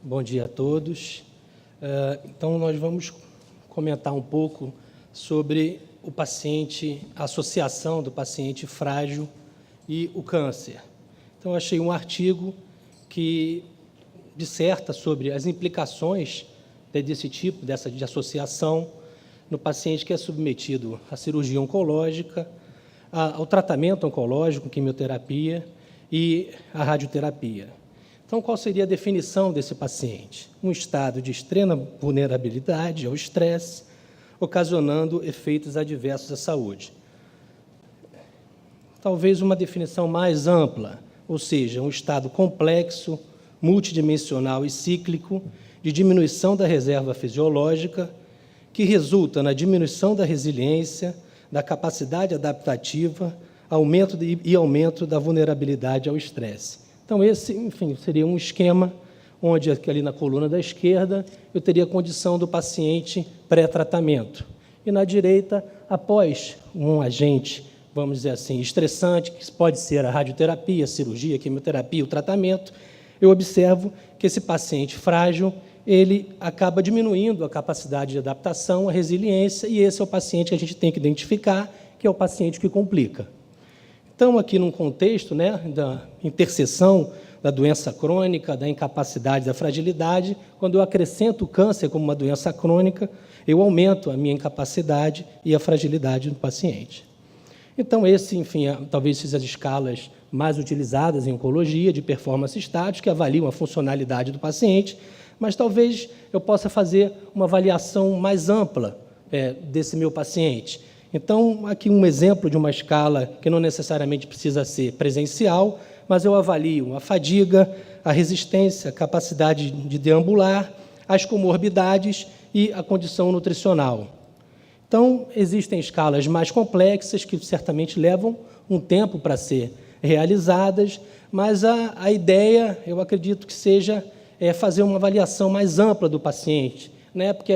Bom dia a todos. Então, nós vamos comentar um pouco sobre o paciente, a associação do paciente frágil e o câncer. Então, eu achei um artigo que disserta sobre as implicações desse tipo, de associação no paciente que é submetido à cirurgia oncológica, ao tratamento oncológico, quimioterapia e à radioterapia. Então, qual seria a definição desse paciente? Um estado de extrema vulnerabilidade ao estresse, ocasionando efeitos adversos à saúde. Talvez uma definição mais ampla, ou seja, um estado complexo, multidimensional e cíclico de diminuição da reserva fisiológica, que resulta na diminuição da resiliência, da capacidade adaptativa, aumento da vulnerabilidade ao estresse. Então, esse, enfim, seria um esquema onde, ali na coluna da esquerda, eu teria a condição do paciente pré-tratamento. E na direita, após um agente, vamos dizer assim, estressante, que pode ser a radioterapia, a cirurgia, a quimioterapia, o tratamento, eu observo que esse paciente frágil, ele acaba diminuindo a capacidade de adaptação, a resiliência, e esse é o paciente que a gente tem que identificar, que é o paciente que complica. Então, aqui num contexto, né, da interseção da doença crônica, da incapacidade, da fragilidade, quando eu acrescento o câncer como uma doença crônica, eu aumento a minha incapacidade e a fragilidade do paciente. Então, enfim, talvez sejam as escalas mais utilizadas em oncologia, de performance status, que avaliam a funcionalidade do paciente, mas talvez eu possa fazer uma avaliação mais ampla desse meu paciente. Então, aqui um exemplo de uma escala que não necessariamente precisa ser presencial, mas eu avalio a fadiga, a resistência, a capacidade de deambular, as comorbidades e a condição nutricional. Então, existem escalas mais complexas que certamente levam um tempo para ser realizadas, mas a ideia, eu acredito que seja fazer uma avaliação mais ampla do paciente, né? Porque,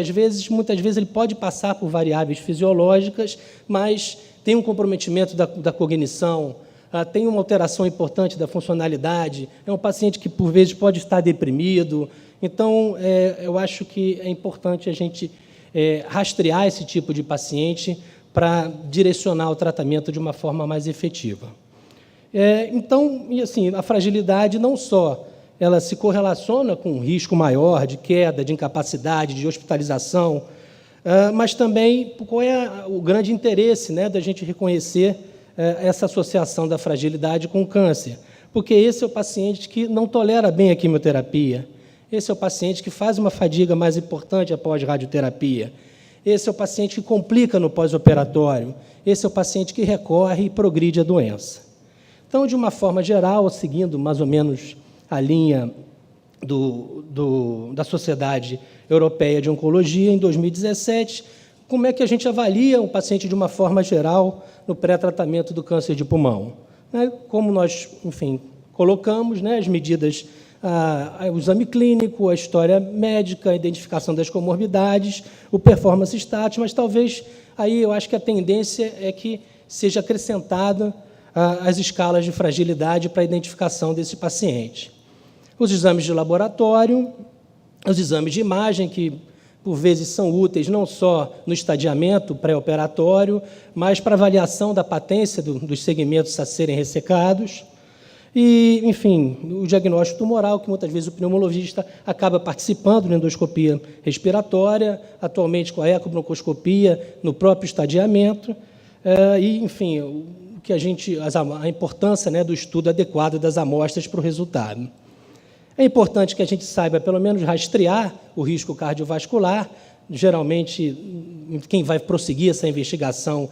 muitas vezes, ele pode passar por variáveis fisiológicas, mas tem um comprometimento da cognição, tem uma alteração importante da funcionalidade, é um paciente que, por vezes, pode estar deprimido. Então, eu acho que é importante a gente rastrear esse tipo de paciente para direcionar o tratamento de uma forma mais efetiva. Então, e assim, a fragilidade não só ela se correlaciona com um risco maior de queda, de incapacidade, de hospitalização, mas também qual é o grande interesse, né, da gente reconhecer essa associação da fragilidade com o câncer, porque esse é o paciente que não tolera bem a quimioterapia, esse é o paciente que faz uma fadiga mais importante após radioterapia, esse é o paciente que complica no pós-operatório, esse é o paciente que recorre e progride a doença. Então, de uma forma geral, seguindo mais ou menos a linha da Sociedade Europeia de Oncologia, em 2017, como é que a gente avalia o paciente de uma forma geral no pré-tratamento do câncer de pulmão? Como nós, enfim, colocamos, né, as medidas, o exame clínico, a história médica, a identificação das comorbidades, o performance status, mas talvez aí eu acho que a tendência é que seja acrescentada as escalas de fragilidade para a identificação desse paciente. Os exames de laboratório, os exames de imagem, que, por vezes, são úteis não só no estadiamento pré-operatório, mas para avaliação da patência dos segmentos a serem ressecados. E, enfim, o diagnóstico tumoral, que muitas vezes o pneumologista acaba participando na endoscopia respiratória, atualmente com a ecobroncoscopia no próprio estadiamento, e, enfim, a importância, né, do estudo adequado das amostras para o resultado. É importante que a gente saiba, pelo menos, rastrear o risco cardiovascular. Geralmente, quem vai prosseguir essa investigação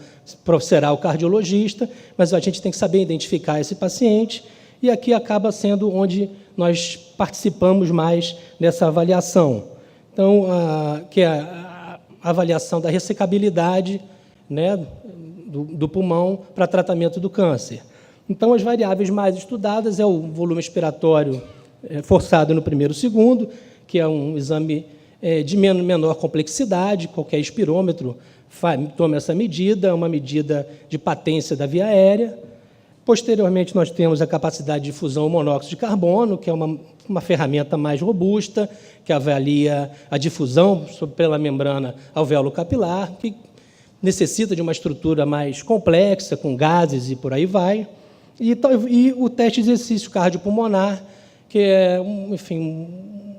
será o cardiologista, mas a gente tem que saber identificar esse paciente, e aqui acaba sendo onde nós participamos mais dessa avaliação. Então, que é a avaliação da ressecabilidade, né, do pulmão para tratamento do câncer. Então, as variáveis mais estudadas é o volume expiratório forçado no primeiro segundo, que é um exame de menor complexidade, qualquer espirômetro toma essa medida, uma medida de patência da via aérea, Posteriormente, nós temos a capacidade de difusão monóxido de carbono, que é uma ferramenta mais robusta, que avalia a difusão pela membrana alvéolo capilar, que necessita de uma estrutura mais complexa, com gases e por aí vai. E o teste de exercício cardiopulmonar, que é, enfim,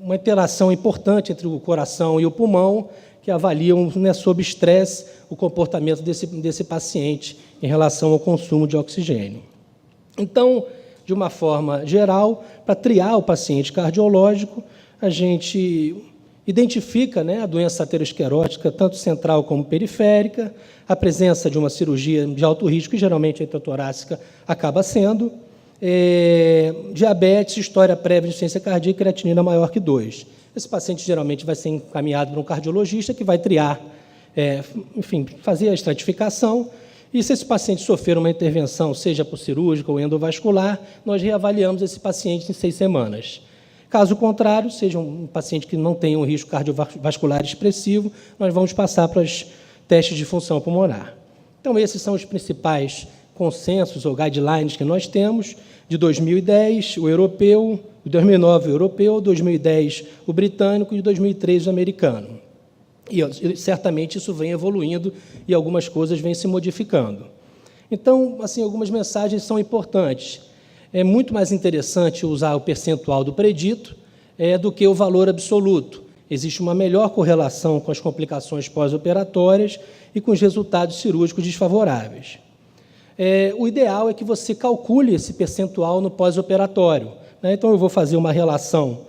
uma interação importante entre o coração e o pulmão, que avaliam, né, sob estresse, o comportamento desse paciente em relação ao consumo de oxigênio. Então, de uma forma geral, para triar o paciente cardiológico, a gente identifica, né, a doença aterosclerótica, tanto central como periférica, a presença de uma cirurgia de alto risco, que geralmente a intratorácica acaba sendo, diabetes, história prévia de insuficiência cardíaca e creatinina maior que 2. Esse paciente geralmente vai ser encaminhado para um cardiologista que vai triar, enfim, fazer a estratificação. E se esse paciente sofrer uma intervenção, seja por cirúrgica ou endovascular, nós reavaliamos esse paciente em 6 semanas. Caso contrário, seja um paciente que não tenha um risco cardiovascular expressivo, nós vamos passar para os testes de função pulmonar. Então, esses são os principais consensos ou guidelines que nós temos, de 2010, o europeu, de 2009, o europeu, 2010, o britânico e de 2003, o americano. E certamente isso vem evoluindo e algumas coisas vêm se modificando. Então, assim, algumas mensagens são importantes. É muito mais interessante usar o percentual do predito do que o valor absoluto. Existe uma melhor correlação com as complicações pós-operatórias e com os resultados cirúrgicos desfavoráveis. O ideal é que você calcule esse percentual no pós-operatório, né? Então, eu vou fazer uma relação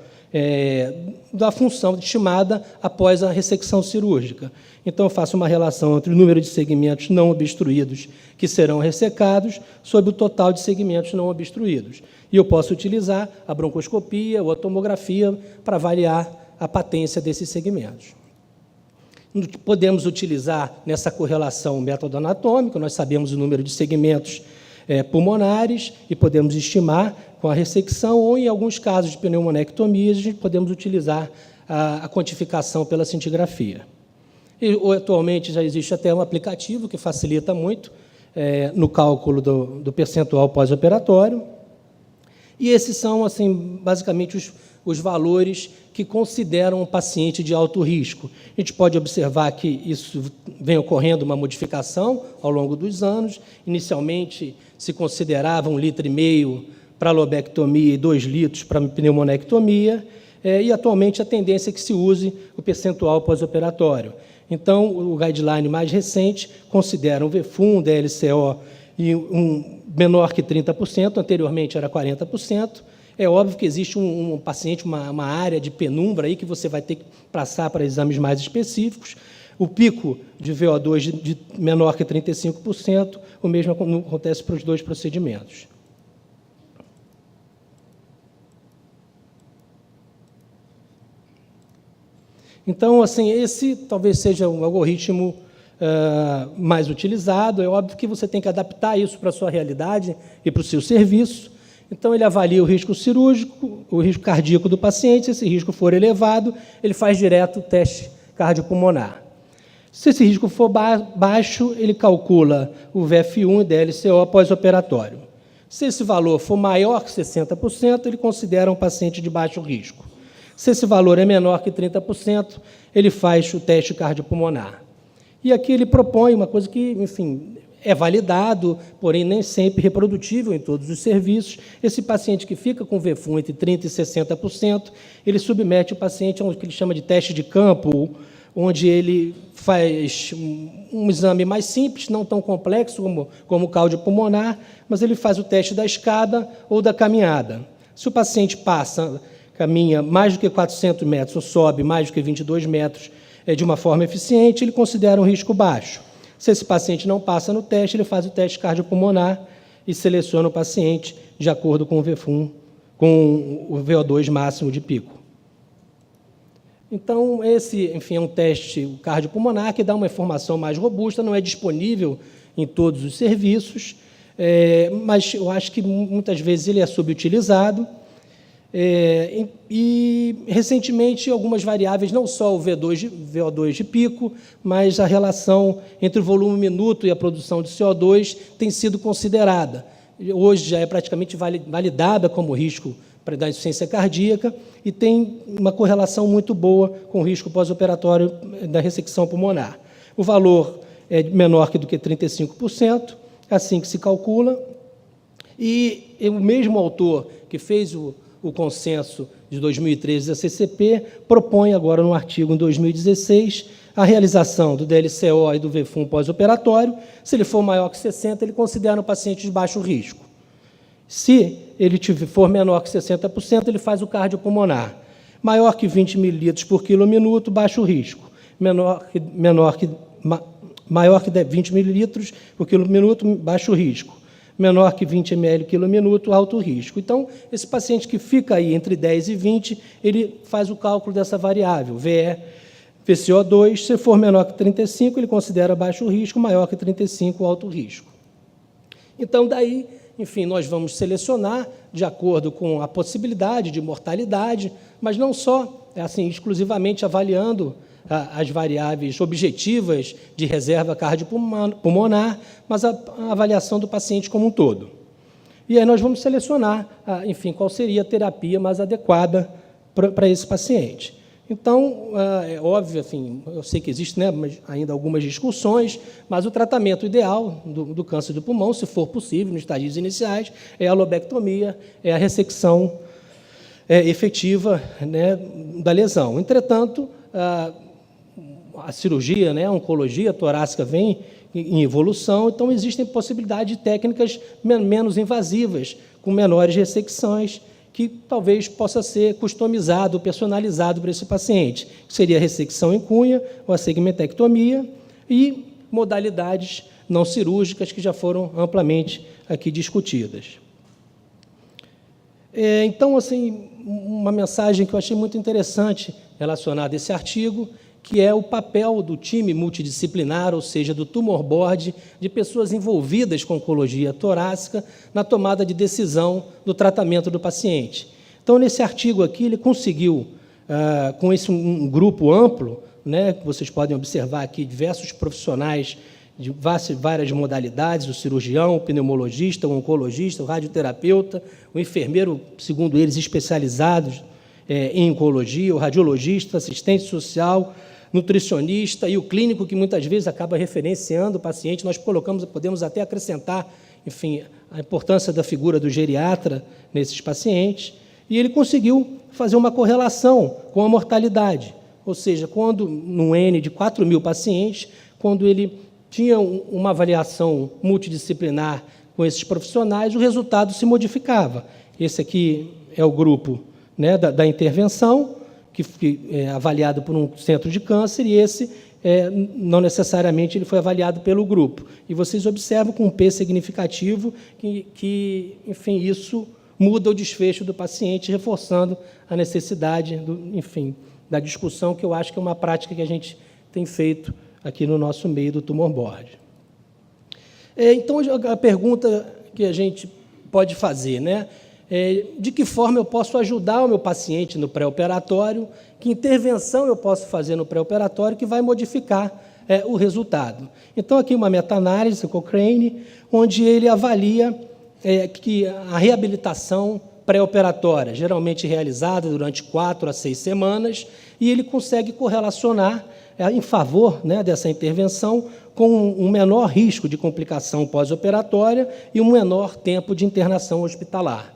da função estimada após a ressecção cirúrgica. Então, eu faço uma relação entre o número de segmentos não obstruídos que serão ressecados sobre o total de segmentos não obstruídos. E eu posso utilizar a broncoscopia ou a tomografia para avaliar a patência desses segmentos. Podemos utilizar nessa correlação o método anatômico, nós sabemos o número de segmentos pulmonares e podemos estimar com a ressecção ou, em alguns casos de pneumonectomia, a gente podemos utilizar a quantificação pela cintigrafia. Atualmente já existe até um aplicativo que facilita muito no cálculo do percentual pós-operatório. E esses são, assim, basicamente os valores que consideram um paciente de alto risco. A gente pode observar que isso vem ocorrendo uma modificação ao longo dos anos. Inicialmente, se considerava 1,5 litro para lobectomia e 2 litros para pneumonectomia, e atualmente a tendência é que se use o percentual pós-operatório. Então, o guideline mais recente considera um VFUM, DLCO, e menor que 30%, anteriormente era 40%. É óbvio que existe um paciente, uma área de penumbra aí que você vai ter que passar para exames mais específicos. O pico de VO2 de menor que 35%, o mesmo acontece para os 2 procedimentos. Então, assim, esse talvez seja um algoritmo mais utilizado. É óbvio que você tem que adaptar isso para a sua realidade e para o seu serviço. Então, ele avalia o risco cirúrgico, o risco cardíaco do paciente. Se esse risco for elevado, ele faz direto o teste cardiopulmonar. Se esse risco for baixo, ele calcula o VF1 e DLCO pós-operatório. Se esse valor for maior que 60%, ele considera um paciente de baixo risco. Se esse valor é menor que 30%, ele faz o teste cardiopulmonar. E aqui ele propõe uma coisa que, enfim, é validado, porém nem sempre reprodutível em todos os serviços. Esse paciente que fica com VFUM entre 30% e 60%, ele submete o paciente a um que ele chama de teste de campo, onde ele faz um exame mais simples, não tão complexo como o cardiopulmonar, mas ele faz o teste da escada ou da caminhada. Se o paciente caminha mais do que 400 metros ou sobe mais do que 22 metros de uma forma eficiente, ele considera um risco baixo. Se esse paciente não passa no teste, ele faz o teste cardiopulmonar e seleciona o paciente de acordo com o VFUM, com o VO2 máximo de pico. Então, esse, enfim, é um teste cardiopulmonar que dá uma informação mais robusta, não é disponível em todos os serviços, mas eu acho que muitas vezes ele é subutilizado. E, recentemente, algumas variáveis, não só o VO2 de pico, mas a relação entre o volume minuto e a produção de CO2 tem sido considerada. hoje já é praticamente validada como risco da insuficiência cardíaca e tem uma correlação muito boa com o risco pós-operatório da ressecção pulmonar. O valor é menor do que 35%, assim que se calcula, e o mesmo autor que fez o consenso de 2013 da CCP propõe agora no artigo em 2016 a realização do DLCO e do VFUM pós-operatório. Se ele for maior que 60, ele considera um paciente de baixo risco. Se ele for menor que 60%, ele faz o cardiopulmonar. Maior que 20 ml por quilom-minuto, baixo risco. Maior que 20 ml por quilom-minuto, baixo risco. Menor que 20 ml por quilom-minuto, alto risco. Então, esse paciente que fica aí entre 10 e 20, ele faz o cálculo dessa variável, VCO2, se for menor que 35, ele considera baixo risco, maior que 35, alto risco. Então, daí, enfim, nós vamos selecionar de acordo com a possibilidade de mortalidade, mas não só, assim, exclusivamente avaliando as variáveis objetivas de reserva cardiopulmonar, mas a avaliação do paciente como um todo. E aí nós vamos selecionar, enfim, qual seria a terapia mais adequada para esse paciente. Então, é óbvio, assim, eu sei que existem, né, ainda algumas discussões, mas o tratamento ideal do câncer do pulmão, se for possível, nos estágios iniciais, é a lobectomia, é a ressecção efetiva, né, da lesão. Entretanto, a cirurgia, né, a oncologia torácica vem em evolução, então existem possibilidades de técnicas menos invasivas, com menores ressecções, que talvez possa ser customizado, personalizado para esse paciente, que seria a ressecção em cunha ou a segmentectomia e modalidades não cirúrgicas que já foram amplamente aqui discutidas. Então, assim, uma mensagem que eu achei muito interessante relacionada a esse artigo, que é o papel do time multidisciplinar, ou seja, do tumor board, de pessoas envolvidas com oncologia torácica na tomada de decisão do tratamento do paciente. Então, nesse artigo aqui, ele conseguiu, com um grupo amplo, né, que vocês podem observar aqui, diversos profissionais de várias modalidades, o cirurgião, o pneumologista, o oncologista, o radioterapeuta, o enfermeiro, segundo eles, especializados em oncologia, o radiologista, assistente social, nutricionista e o clínico, que muitas vezes acaba referenciando o paciente. Nós podemos até acrescentar, enfim, a importância da figura do geriatra nesses pacientes, e ele conseguiu fazer uma correlação com a mortalidade, ou seja, quando, num N de 4.000 pacientes, quando ele tinha uma avaliação multidisciplinar com esses profissionais, o resultado se modificava. Esse aqui é o grupo, né, da intervenção, que é avaliado por um centro de câncer, e esse, não necessariamente, ele foi avaliado pelo grupo. E vocês observam com um P significativo que, enfim, isso muda o desfecho do paciente, reforçando a necessidade, enfim, da discussão, que eu acho que é uma prática que a gente tem feito aqui no nosso meio do tumor board. Então, a pergunta que a gente pode fazer, né? De que forma eu posso ajudar o meu paciente no pré-operatório, que intervenção eu posso fazer no pré-operatório que vai modificar o resultado. Então, aqui uma meta-análise, Cochrane, onde ele avalia que a reabilitação pré-operatória, geralmente realizada durante 4 a 6 semanas, e ele consegue correlacionar em favor, né, dessa intervenção com um menor risco de complicação pós-operatória e um menor tempo de internação hospitalar.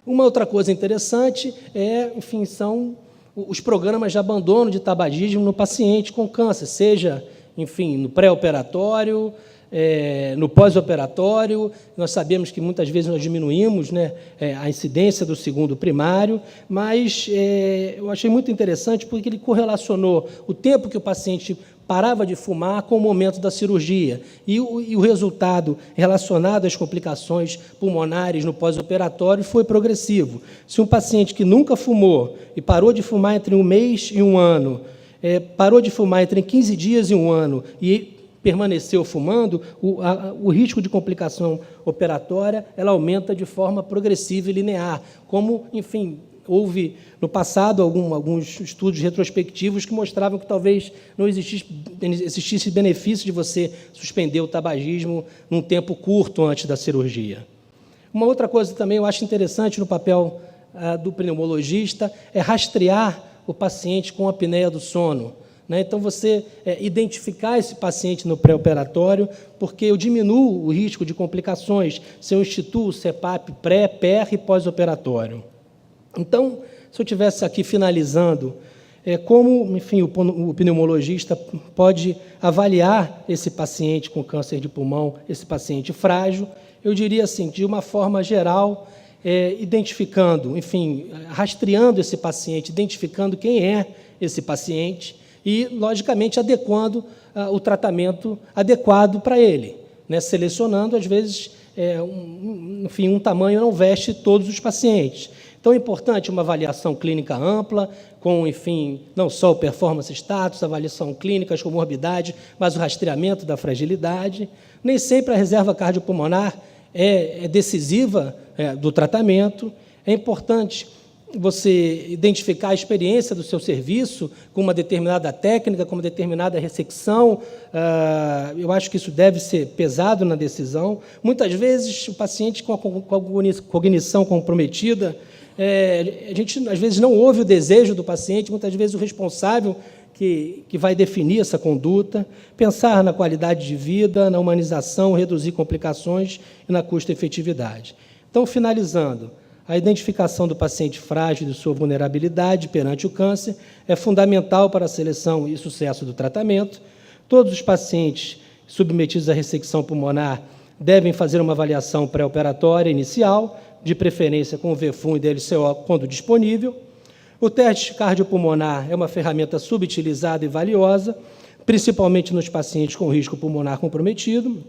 Uma outra coisa interessante enfim, são os programas de abandono de tabagismo no paciente com câncer, seja, enfim, no pré-operatório, no pós-operatório. Nós sabemos que muitas vezes nós diminuímos, né, a incidência do segundo primário, mas eu achei muito interessante porque ele correlacionou o tempo que o paciente parava de fumar com o momento da cirurgia, e o resultado relacionado às complicações pulmonares no pós-operatório foi progressivo. Se um paciente que nunca fumou e parou de fumar entre 1 mês e 1 ano, parou de fumar entre 15 dias e 1 ano e permaneceu fumando, o risco de complicação operatória ela aumenta de forma progressiva e linear, como, enfim, houve, no passado, alguns estudos retrospectivos que mostravam que talvez não existisse benefício de você suspender o tabagismo num tempo curto antes da cirurgia. Uma outra coisa também eu acho interessante no papel do pneumologista é rastrear o paciente com apneia do sono. Então, você identificar esse paciente no pré-operatório, porque eu diminuo o risco de complicações se eu instituo o CPAP pré, per e pós-operatório. Então, se eu estivesse aqui finalizando, como, enfim, o pneumologista pode avaliar esse paciente com câncer de pulmão, esse paciente frágil, eu diria assim, de uma forma geral, identificando, enfim, rastreando esse paciente, identificando quem é esse paciente e, logicamente, adequando o tratamento adequado para ele, selecionando, às vezes, enfim, um tamanho não veste todos os pacientes. Então, é importante uma avaliação clínica ampla, com, enfim, não só o performance status, avaliação clínica, as comorbidades, mas o rastreamento da fragilidade. Nem sempre a reserva cardiopulmonar é decisiva do tratamento. É importante você identificar a experiência do seu serviço com uma determinada técnica, com uma determinada ressecção. Eu acho que isso deve ser pesado na decisão. Muitas vezes, o paciente com a cognição comprometida, a gente, às vezes, não ouve o desejo do paciente, muitas vezes o responsável que vai definir essa conduta, pensar na qualidade de vida, na humanização, reduzir complicações e na custo-efetividade. Então, finalizando, a identificação do paciente frágil e de sua vulnerabilidade perante o câncer é fundamental para a seleção e sucesso do tratamento. Todos os pacientes submetidos à ressecção pulmonar devem fazer uma avaliação pré-operatória inicial, de preferência com o VFUM e DLCO quando disponível. O teste cardiopulmonar é uma ferramenta subutilizada e valiosa, principalmente nos pacientes com risco pulmonar comprometido.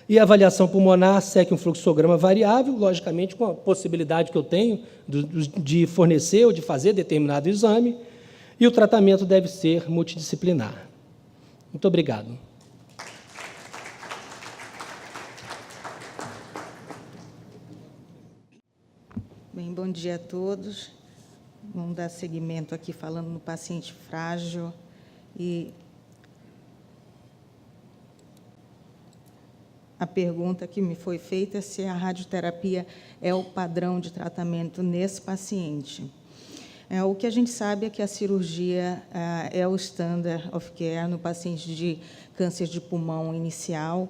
E a avaliação pulmonar segue um fluxograma variável, logicamente, com a possibilidade que eu tenho de fornecer ou de fazer determinado exame, e o tratamento deve ser multidisciplinar. Muito obrigado. Bem, bom dia a todos. Vamos dar seguimento aqui falando no paciente frágil e a pergunta que me foi feita é se a radioterapia é o padrão de tratamento nesse paciente. O que a gente sabe é que a cirurgia é o standard of care no paciente de câncer de pulmão inicial,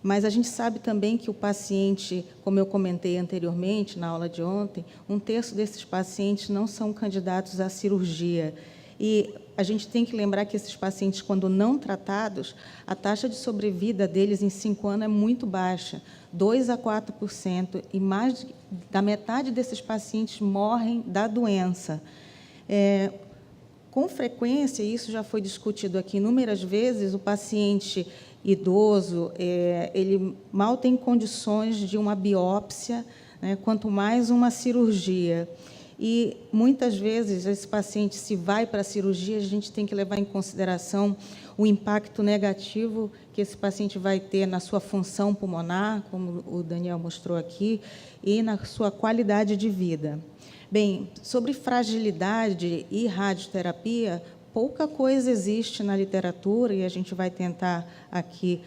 mas a gente sabe também que o paciente, como eu comentei anteriormente na aula de ontem, 1/3 desses pacientes não são candidatos à cirurgia. E a gente tem que lembrar que esses pacientes, quando não tratados, a taxa de sobrevida deles em 5 anos é muito baixa, 2 a 4%, e mais da metade desses pacientes morrem da doença. Com frequência, isso já foi discutido aqui inúmeras vezes, o paciente idoso, ele mal tem condições de uma biópsia, quanto mais uma cirurgia. E, muitas vezes, esse paciente, se vai para a cirurgia, a gente tem que levar em consideração o impacto negativo que esse paciente vai ter na sua função pulmonar, como o Daniel mostrou aqui, e na sua qualidade de vida. Bem, sobre fragilidade e radioterapia, pouca coisa existe na literatura, e a gente vai tentar aqui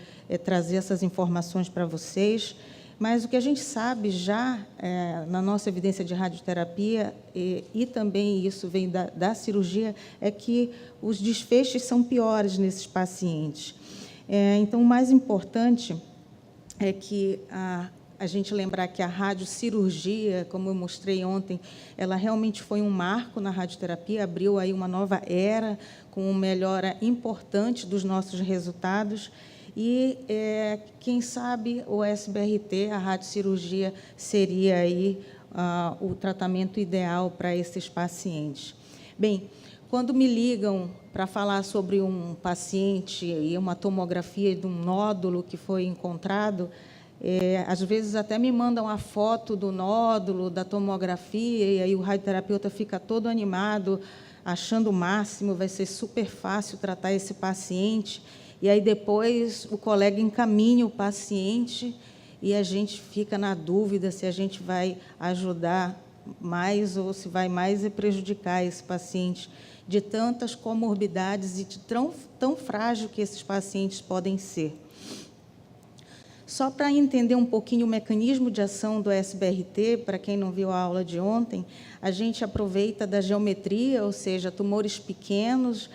trazer essas informações para vocês. Mas o que a gente sabe já na nossa evidência de radioterapia, e também isso vem da cirurgia, é que os desfechos são piores nesses pacientes. Então, o mais importante é que a gente lembrar que a radiocirurgia, como eu mostrei ontem, ela realmente foi um marco na radioterapia, abriu aí uma nova era, com uma melhora importante dos nossos resultados. E, quem sabe, o SBRT, a radiocirurgia, seria aí o tratamento ideal para esses pacientes. Bem, quando me ligam para falar sobre um paciente e uma tomografia de um nódulo que foi encontrado, às vezes até me mandam a foto do nódulo, da tomografia, e aí o radioterapeuta fica todo animado, achando o máximo, vai ser super fácil tratar esse paciente. E aí, depois, o colega encaminha o paciente e a gente fica na dúvida se a gente vai ajudar mais ou se vai mais prejudicar esse paciente de tantas comorbidades e de tão frágil que esses pacientes podem ser. Só para entender um pouquinho o mecanismo de ação do SBRT, para quem não viu a aula de ontem, a gente aproveita da geometria, ou seja, tumores pequenos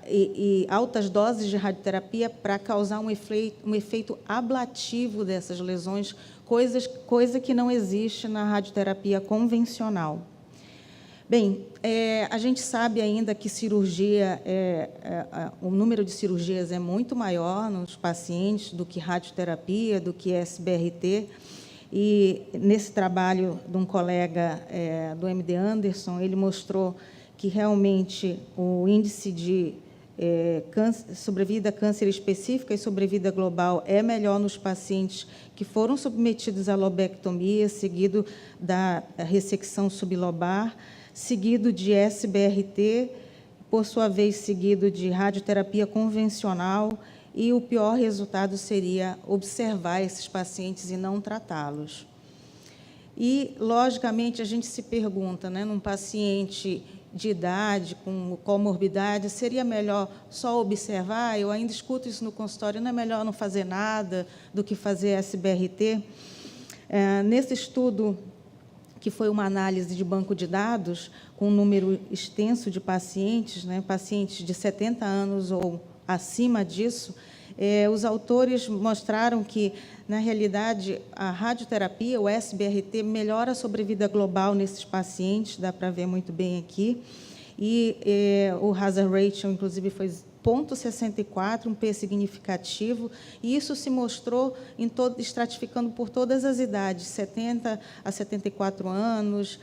e altas doses de radioterapia para causar um efeito ablativo dessas lesões, coisa que não existe na radioterapia convencional. Bem, a gente sabe ainda que cirurgia, o número de cirurgias é muito maior nos pacientes do que radioterapia, do que SBRT, e nesse trabalho de um colega do MD Anderson, ele mostrou que realmente o índice de sobrevida a câncer específica e sobrevida global é melhor nos pacientes que foram submetidos à lobectomia, seguido da ressecção sublobar, seguido de SBRT, por sua vez, seguido de radioterapia convencional, e o pior resultado seria observar esses pacientes e não tratá-los. E, logicamente, a gente se pergunta, né, num paciente de idade, com comorbidade, seria melhor só observar? Eu ainda escuto isso no consultório, não é melhor não fazer nada do que fazer SBRT? Nesse estudo, que foi uma análise de banco de dados, com um número extenso de pacientes, né, pacientes de 70 anos ou acima disso, os autores mostraram que, na realidade, a radioterapia, o SBRT, melhora a sobrevida global nesses pacientes, dá para ver muito bem aqui, e o hazard ratio, inclusive, foi 0,64, um P significativo, e isso se mostrou estratificando por todas as idades, 70 a 74 anos,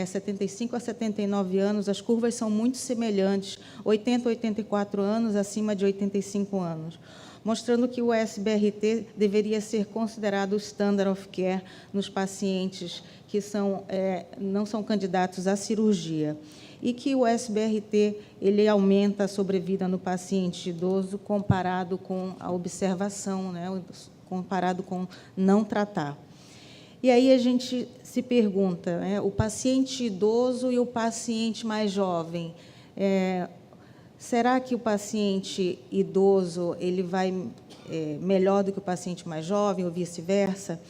75 a 79 anos, as curvas são muito semelhantes, 80 a 84 anos, acima de 85 anos, mostrando que o SBRT deveria ser considerado o standard of care nos pacientes que não são candidatos à cirurgia, e que o SBRT ele aumenta a sobrevida no paciente idoso comparado com a observação, né, comparado com não tratar. E aí a gente se pergunta, né, o paciente idoso e o paciente mais jovem, será que o paciente idoso ele vai melhor do que o paciente mais jovem ou vice-versa?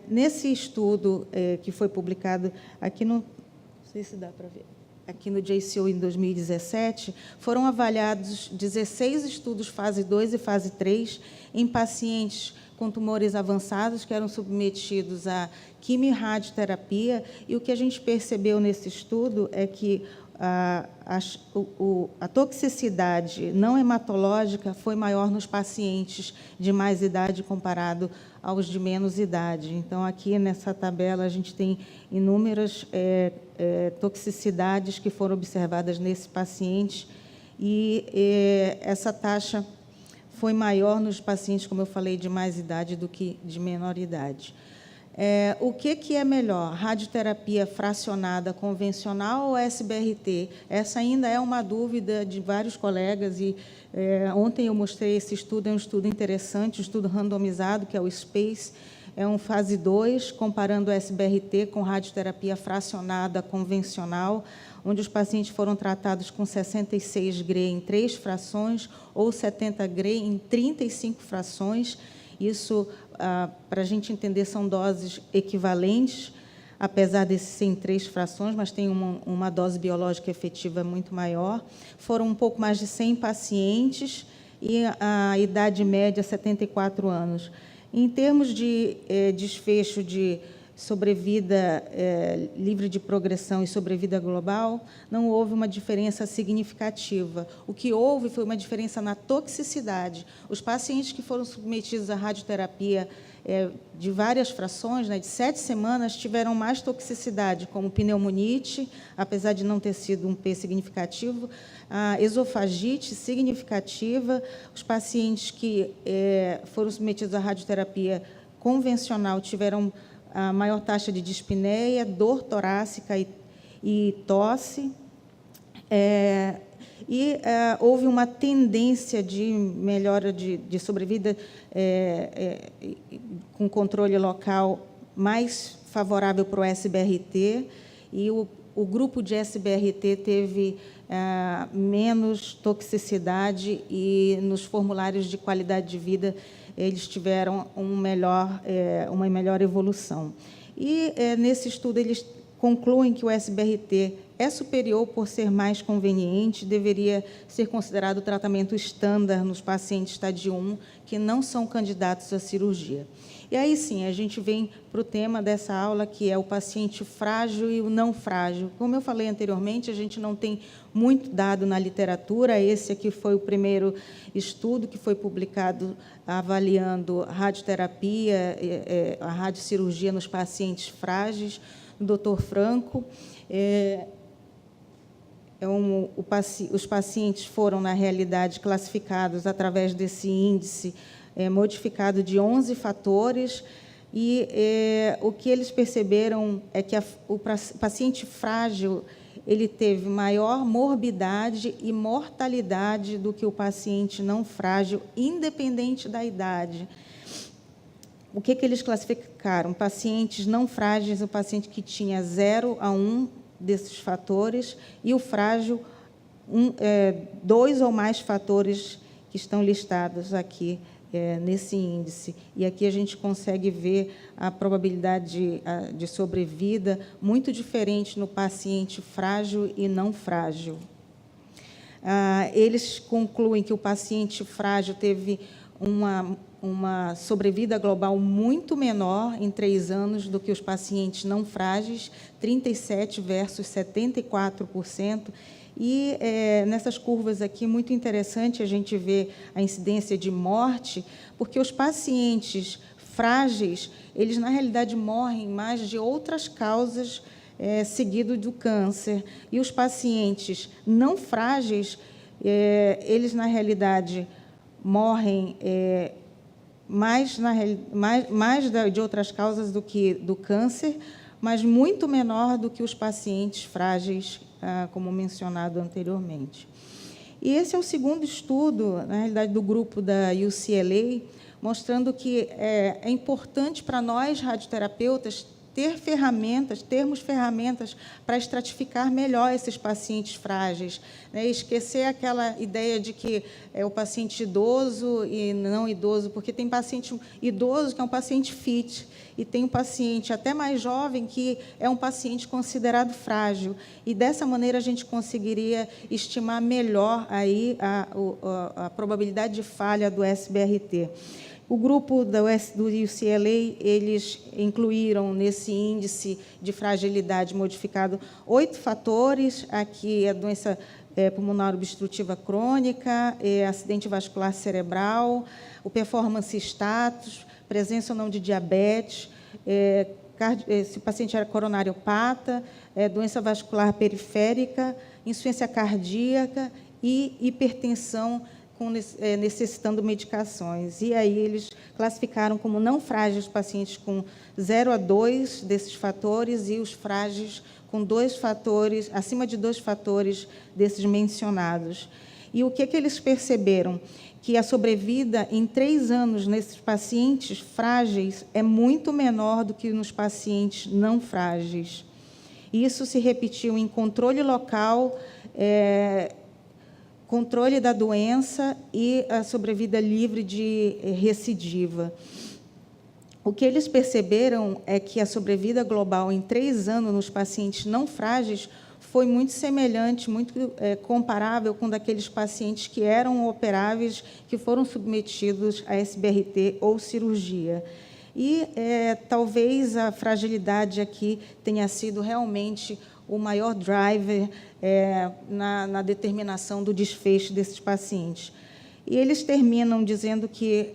Nesse estudo que foi publicado aqui não sei se dá para ver, aqui no JCO em 2017, foram avaliados 16 estudos fase 2 e fase 3 em pacientes com tumores avançados que eram submetidos à quimio-radioterapia, e o que a gente percebeu nesse estudo é que a toxicidade não hematológica foi maior nos pacientes de mais idade comparado aos de menos idade. Então, aqui nessa tabela, a gente tem inúmeras toxicidades que foram observadas nesse paciente, e essa taxa foi maior nos pacientes, como eu falei, de mais idade do que de menor idade. O que é melhor, radioterapia fracionada convencional ou SBRT? Essa ainda é uma dúvida de vários colegas, e ontem eu mostrei esse estudo, é um estudo interessante, um estudo randomizado, que é o SPACE, é um fase 2, comparando o SBRT com radioterapia fracionada convencional, onde os pacientes foram tratados com 66 Gray em 3 frações ou 70 Gray em 35 frações. Isso, para a gente entender, são doses equivalentes, apesar de serem 3 frações, mas tem uma dose biológica efetiva muito maior. Foram um pouco mais de 100 pacientes e a idade média 74 anos. Em termos de desfecho de sobrevida livre de progressão e sobrevida global, não houve uma diferença significativa. O que houve foi uma diferença na toxicidade. Os pacientes que foram submetidos à radioterapia de várias frações, né, de 7 semanas, tiveram mais toxicidade, como pneumonite, apesar de não ter sido um P significativo, a esofagite significativa. Os pacientes que foram submetidos à radioterapia convencional tiveram a maior taxa de dispneia, dor torácica e tosse. Houve uma tendência de melhora de sobrevida com controle local mais favorável para o SBRT, e o grupo de SBRT teve menos toxicidade, e nos formulários de qualidade de vida eles tiveram uma melhor evolução. E, nesse estudo, eles concluem que o SBRT é superior por ser mais conveniente, deveria ser considerado o tratamento estándar nos pacientes estágio 1, que não são candidatos à cirurgia. E aí, sim, a gente vem para o tema dessa aula, que é o paciente frágil e o não frágil. Como eu falei anteriormente, a gente não tem muito dado na literatura. Esse aqui foi o primeiro estudo que foi publicado avaliando radioterapia, a radiocirurgia nos pacientes frágeis, do Dr. Franco. Os pacientes foram, na realidade, classificados através desse índice modificado de 11 fatores, e o que eles perceberam é que o paciente frágil ele teve maior morbidade e mortalidade do que o paciente não frágil, independente da idade. O que eles classificaram? Pacientes não frágeis, o paciente que tinha 0 a 1 desses fatores, e o frágil, 2 ou mais fatores que estão listados aqui nesse índice. E aqui a gente consegue ver a probabilidade de sobrevida muito diferente no paciente frágil e não frágil. Eles concluem que o paciente frágil teve uma sobrevida global muito menor em 3 anos do que os pacientes não frágeis, 37% versus 74%. E, nessas curvas aqui, muito interessante a gente ver a incidência de morte, porque os pacientes frágeis, eles, na realidade, morrem mais de outras causas, seguido do câncer. E os pacientes não frágeis, eles, na realidade, morrem mais de outras causas do que do câncer, mas muito menor do que os pacientes frágeis, como mencionado anteriormente. E esse é o segundo estudo, na realidade, do grupo da UCLA, mostrando que é importante para nós, radioterapeutas, termos ferramentas para estratificar melhor esses pacientes frágeis, né? Esquecer aquela ideia de que é o paciente idoso e não idoso, porque tem paciente idoso que é um paciente fit, e tem um paciente até mais jovem que é um paciente considerado frágil. E, dessa maneira, a gente conseguiria estimar melhor aí a probabilidade de falha do SBRT. O grupo do UCLA, eles incluíram nesse índice de fragilidade modificado 8 fatores. Aqui a doença pulmonar obstrutiva crônica, acidente vascular cerebral, o performance status, presença ou não de diabetes, se o paciente era coronariopata, doença vascular periférica, insuficiência cardíaca e hipertensão, necessitando medicações. E aí eles classificaram como não frágeis os pacientes com 0 a 2 desses fatores, e os frágeis com 2 fatores, acima de 2 fatores desses mencionados. E o que eles perceberam? Que a sobrevida em 3 anos nesses pacientes frágeis é muito menor do que nos pacientes não frágeis. Isso se repetiu em controle local, controle da doença e a sobrevida livre de recidiva. O que eles perceberam é que a sobrevida global em 3 anos nos pacientes não frágeis foi muito semelhante, muito comparável com daqueles pacientes que eram operáveis, que foram submetidos a SBRT ou cirurgia. E talvez a fragilidade aqui tenha sido realmente o maior driver na determinação do desfecho desses pacientes. E eles terminam dizendo que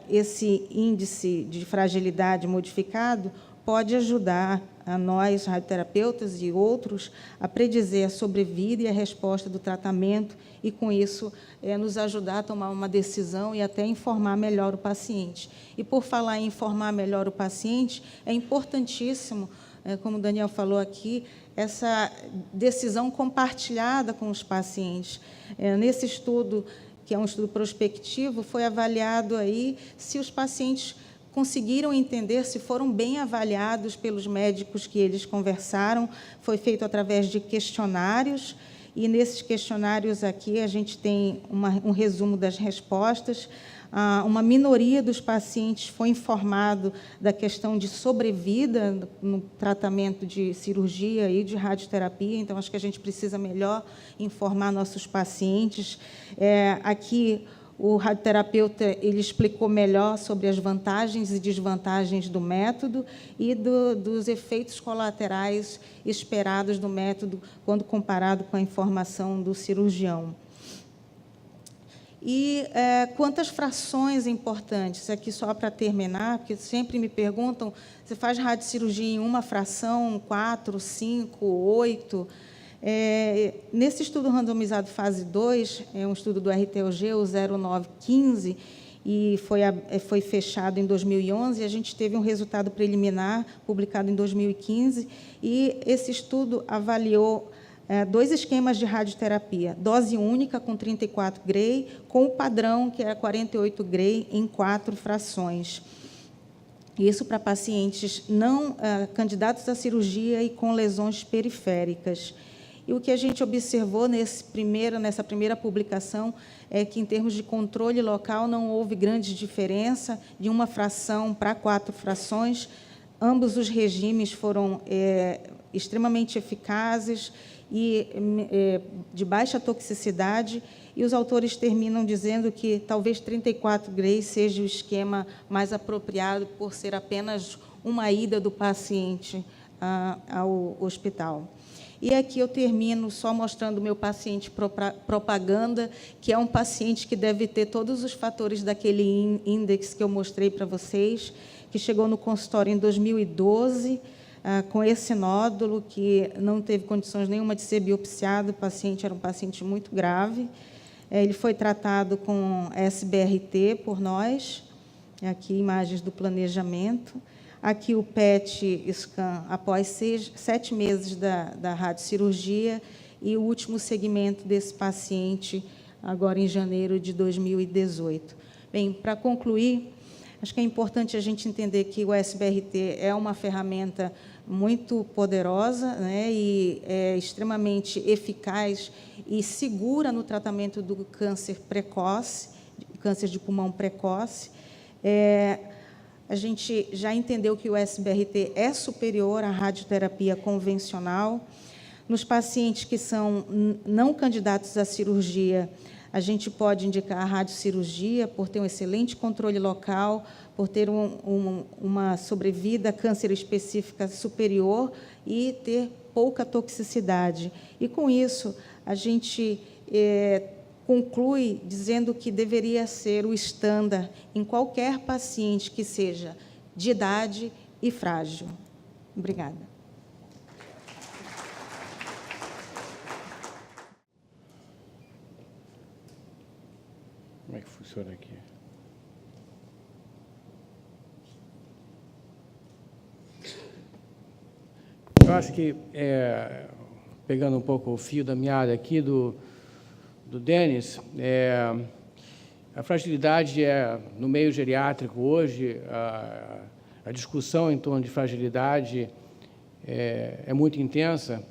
esse índice de fragilidade modificado pode ajudar a nós, radioterapeutas e outros, a predizer a sobrevida e a resposta do tratamento, e, com isso, nos ajudar a tomar uma decisão e até informar melhor o paciente. E, por falar em informar melhor o paciente, é importantíssimo, como o Daniel falou aqui, essa decisão compartilhada com os pacientes. Nesse estudo, que é um estudo prospectivo, foi avaliado aí se os pacientes conseguiram entender se foram bem avaliados pelos médicos que eles conversaram. Foi feito através de questionários, e nesses questionários aqui a gente tem um resumo das respostas. Uma minoria dos pacientes foi informado da questão de sobrevida no tratamento de cirurgia e de radioterapia, então acho que a gente precisa melhor informar nossos pacientes. Aqui, o radioterapeuta ele explicou melhor sobre as vantagens e desvantagens do método e dos efeitos colaterais esperados do método quando comparado com a informação do cirurgião. E quantas frações importantes, aqui só para terminar, porque sempre me perguntam, você faz radiocirurgia em uma fração, 4, 5, 8? Nesse estudo randomizado fase 2, é um estudo do RTOG, o 0915, e foi fechado em 2011, a gente teve um resultado preliminar publicado em 2015, e esse estudo avaliou 2 esquemas de radioterapia, dose única com 34 Gray, com o padrão, que é 48 Gray, em 4 frações. Isso para pacientes não candidatos à cirurgia e com lesões periféricas. E o que a gente observou nessa primeira publicação é que, em termos de controle local, não houve grande diferença de uma fração para 4 frações. Ambos os regimes foram extremamente eficazes e de baixa toxicidade, e os autores terminam dizendo que talvez 34 Gray seja o esquema mais apropriado por ser apenas uma ida do paciente ao hospital. E aqui eu termino só mostrando o meu paciente propaganda, que é um paciente que deve ter todos os fatores daquele índice que eu mostrei para vocês, que chegou no consultório em 2012, com esse nódulo, que não teve condições nenhuma de ser biopsiado, o paciente era um paciente muito grave. Ele foi tratado com SBRT por nós, aqui imagens do planejamento. Aqui o PET scan após 7 meses da radiocirurgia, e o último segmento desse paciente, agora em janeiro de 2018. Bem, para concluir, acho que é importante a gente entender que o SBRT é uma ferramenta muito poderosa, né, e é extremamente eficaz e segura no tratamento do câncer precoce, câncer de pulmão precoce. A gente já entendeu que o SBRT é superior à radioterapia convencional. Nos pacientes que são não candidatos à cirurgia, a gente pode indicar a radiocirurgia por ter um excelente controle local, por ter uma sobrevida câncer específica superior e ter pouca toxicidade. E, com isso, a gente conclui dizendo que deveria ser o estándar em qualquer paciente que seja de idade e frágil. Obrigada. Como é que funciona aqui? Eu acho que, pegando um pouco o fio da meada aqui do Denis, a fragilidade no meio geriátrico hoje, a discussão em torno de fragilidade é muito intensa,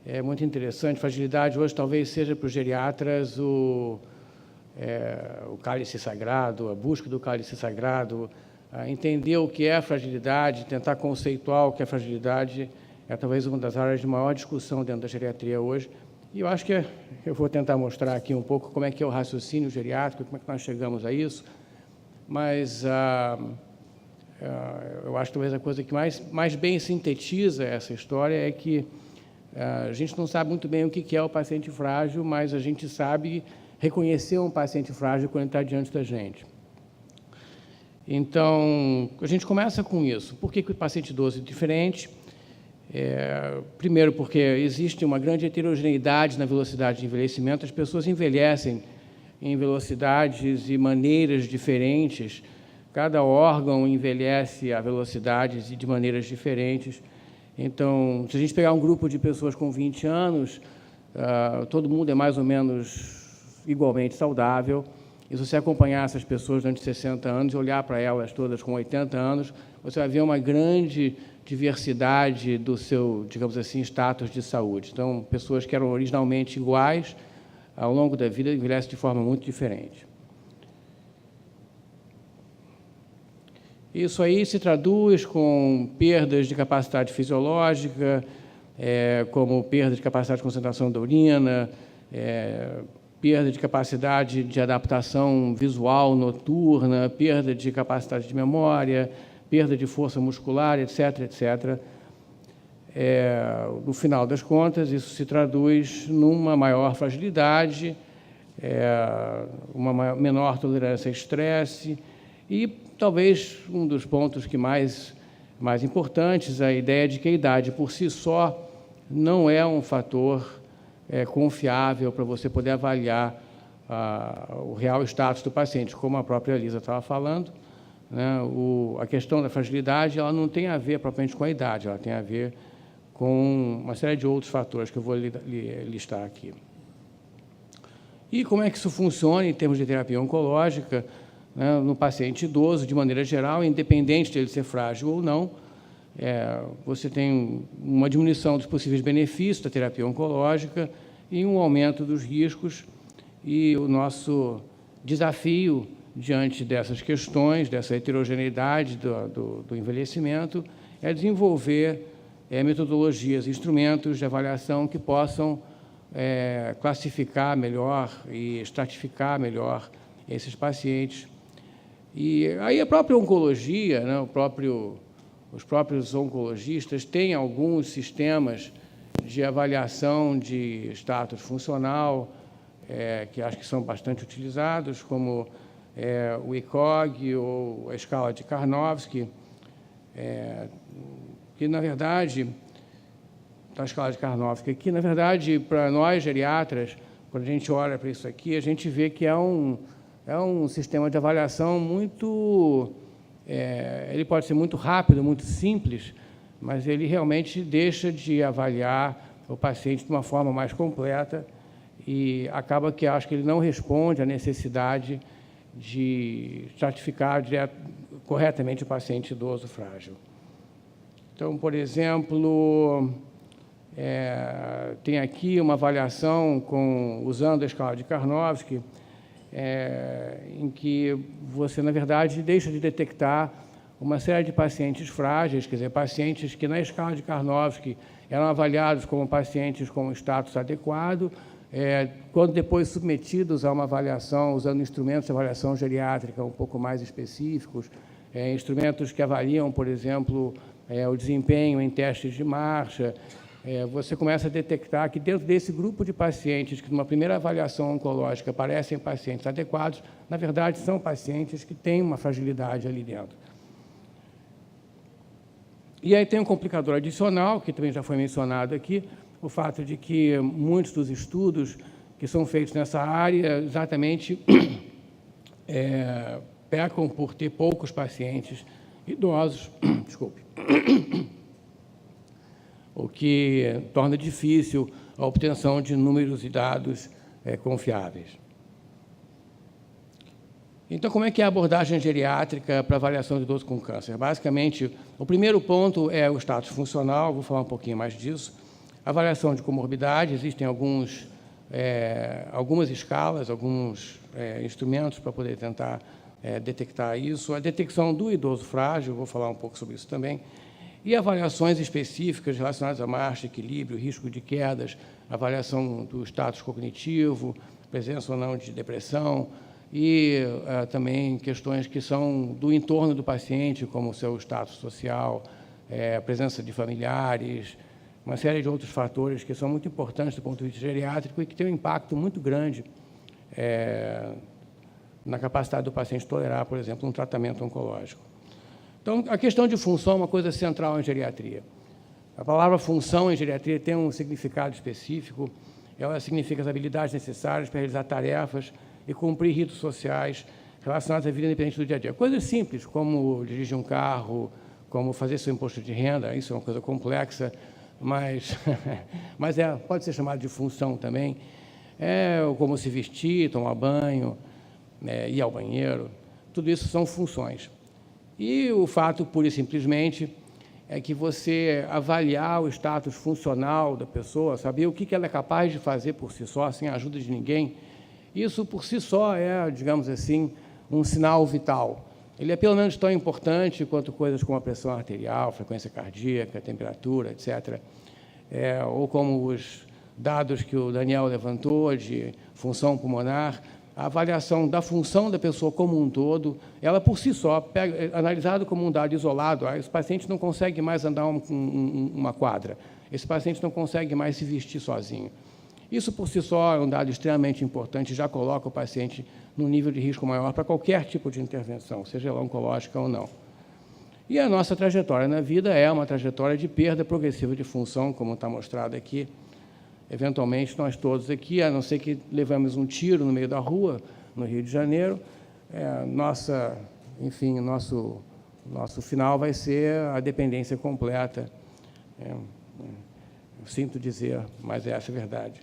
é muito interessante. Fragilidade hoje talvez seja para os geriatras o cálice sagrado, a busca do cálice sagrado, entender o que é a fragilidade, tentar conceituar o que é fragilidade, é talvez uma das áreas de maior discussão dentro da geriatria hoje. E eu acho que eu vou tentar mostrar aqui um pouco como é que é o raciocínio geriátrico, como é que nós chegamos a isso, mas eu acho que talvez a coisa que mais bem sintetiza essa história é que a gente não sabe muito bem o que é o paciente frágil, mas a gente sabe reconhecer um paciente frágil quando ele está diante da gente. Então, a gente começa com isso. Por que o paciente idoso é diferente? Primeiro, porque existe uma grande heterogeneidade na velocidade de envelhecimento. As pessoas envelhecem em velocidades e maneiras diferentes. Cada órgão envelhece a velocidades e de maneiras diferentes. Então, se a gente pegar um grupo de pessoas com 20 anos, todo mundo é mais ou menos igualmente saudável. E se você acompanhar essas pessoas durante 60 anos e olhar para elas todas com 80 anos, você vai ver uma grande diversidade do seu, digamos assim, status de saúde. Então, pessoas que eram originalmente iguais, ao longo da vida, envelhecem de forma muito diferente. Isso aí se traduz com perdas de capacidade fisiológica, como perda de capacidade de concentração da urina, perda de capacidade de adaptação visual noturna, perda de capacidade de memória, perda de força muscular, etc., etc. No final das contas, isso se traduz numa maior fragilidade, uma menor tolerância a estresse e, talvez, um dos pontos que mais importantes, a ideia de que a idade, por si só, não é um fator confiável para você poder avaliar o real status do paciente, como a própria Elisa estava falando, né? A questão da fragilidade ela não tem a ver propriamente com a idade, ela tem a ver com uma série de outros fatores que eu vou listar aqui. E como é que isso funciona em termos de terapia oncológica, né, no paciente idoso, de maneira geral, independente dele ser frágil ou não? Você tem uma diminuição dos possíveis benefícios da terapia oncológica e um aumento dos riscos, e o nosso desafio diante dessas questões, dessa heterogeneidade do envelhecimento, é desenvolver metodologias, instrumentos de avaliação que possam classificar melhor e estratificar melhor esses pacientes. E aí a própria oncologia, né, os próprios oncologistas têm alguns sistemas de avaliação de status funcional, que acho que são bastante utilizados, como o ECOG ou a escala de Karnofsky, que, na verdade, a escala de Karnofsky, que, na verdade, para nós geriatras, quando a gente olha para isso aqui, a gente vê que é um sistema de avaliação muito... ele pode ser muito rápido, muito simples, mas ele realmente deixa de avaliar o paciente de uma forma mais completa e acaba que acho que ele não responde à necessidade de estratificar corretamente o paciente idoso frágil. Então, por exemplo, tem aqui uma avaliação usando a escala de Karnofsky, em que você, na verdade, deixa de detectar uma série de pacientes frágeis, quer dizer, pacientes que, na escala de Karnofsky, eram avaliados como pacientes com status adequado, quando depois submetidos a uma avaliação, usando instrumentos de avaliação geriátrica um pouco mais específicos, instrumentos que avaliam, por exemplo, o desempenho em testes de marcha, você começa a detectar que dentro desse grupo de pacientes que, numa primeira avaliação oncológica, parecem pacientes adequados, na verdade, são pacientes que têm uma fragilidade ali dentro. E aí tem um complicador adicional, que também já foi mencionado aqui, o fato de que muitos dos estudos que são feitos nessa área exatamente pecam por ter poucos pacientes idosos, desculpe, o que torna difícil a obtenção de números e dados confiáveis. Então, como é que é a abordagem geriátrica para avaliação de idoso com câncer? Basicamente, o primeiro ponto é o status funcional, vou falar um pouquinho mais disso. Avaliação de comorbidade, existem algumas escalas, alguns instrumentos para poder tentar detectar isso. A detecção do idoso frágil, vou falar um pouco sobre isso também. E avaliações específicas relacionadas a marcha, equilíbrio, risco de quedas, avaliação do status cognitivo, presença ou não de depressão, e também questões que são do entorno do paciente, como o seu status social, a presença de familiares, uma série de outros fatores que são muito importantes do ponto de vista geriátrico e que têm um impacto muito grande na capacidade do paciente tolerar, por exemplo, um tratamento oncológico. Então, a questão de função é uma coisa central em geriatria. A palavra função em geriatria tem um significado específico, ela significa as habilidades necessárias para realizar tarefas e cumprir ritos sociais relacionados à vida independente do dia a dia. Coisas simples, como dirigir um carro, como fazer seu imposto de renda, isso é uma coisa complexa, mas pode ser chamado de função também, como se vestir, tomar banho, ir ao banheiro, tudo isso são funções. E o fato, pura e simplesmente, é que você avaliar o status funcional da pessoa, saber o que ela é capaz de fazer por si só, sem a ajuda de ninguém, isso por si só é, digamos assim, um sinal vital. Ele é pelo menos tão importante quanto coisas como a pressão arterial, frequência cardíaca, temperatura, etc. Ou como os dados que o Daniel levantou de função pulmonar, a avaliação da função da pessoa como um todo, ela por si só, analisado como um dado isolado, esse paciente não consegue mais andar uma quadra, esse paciente não consegue mais se vestir sozinho. Isso por si só é um dado extremamente importante, já coloca o paciente num nível de risco maior para qualquer tipo de intervenção, seja ela oncológica ou não. E a nossa trajetória na vida é uma trajetória de perda progressiva de função, como está mostrado aqui. Eventualmente, nós todos aqui, a não ser que levamos um tiro no meio da rua, no Rio de Janeiro, enfim, nosso final vai ser a dependência completa. Eu sinto dizer, mas essa é a verdade.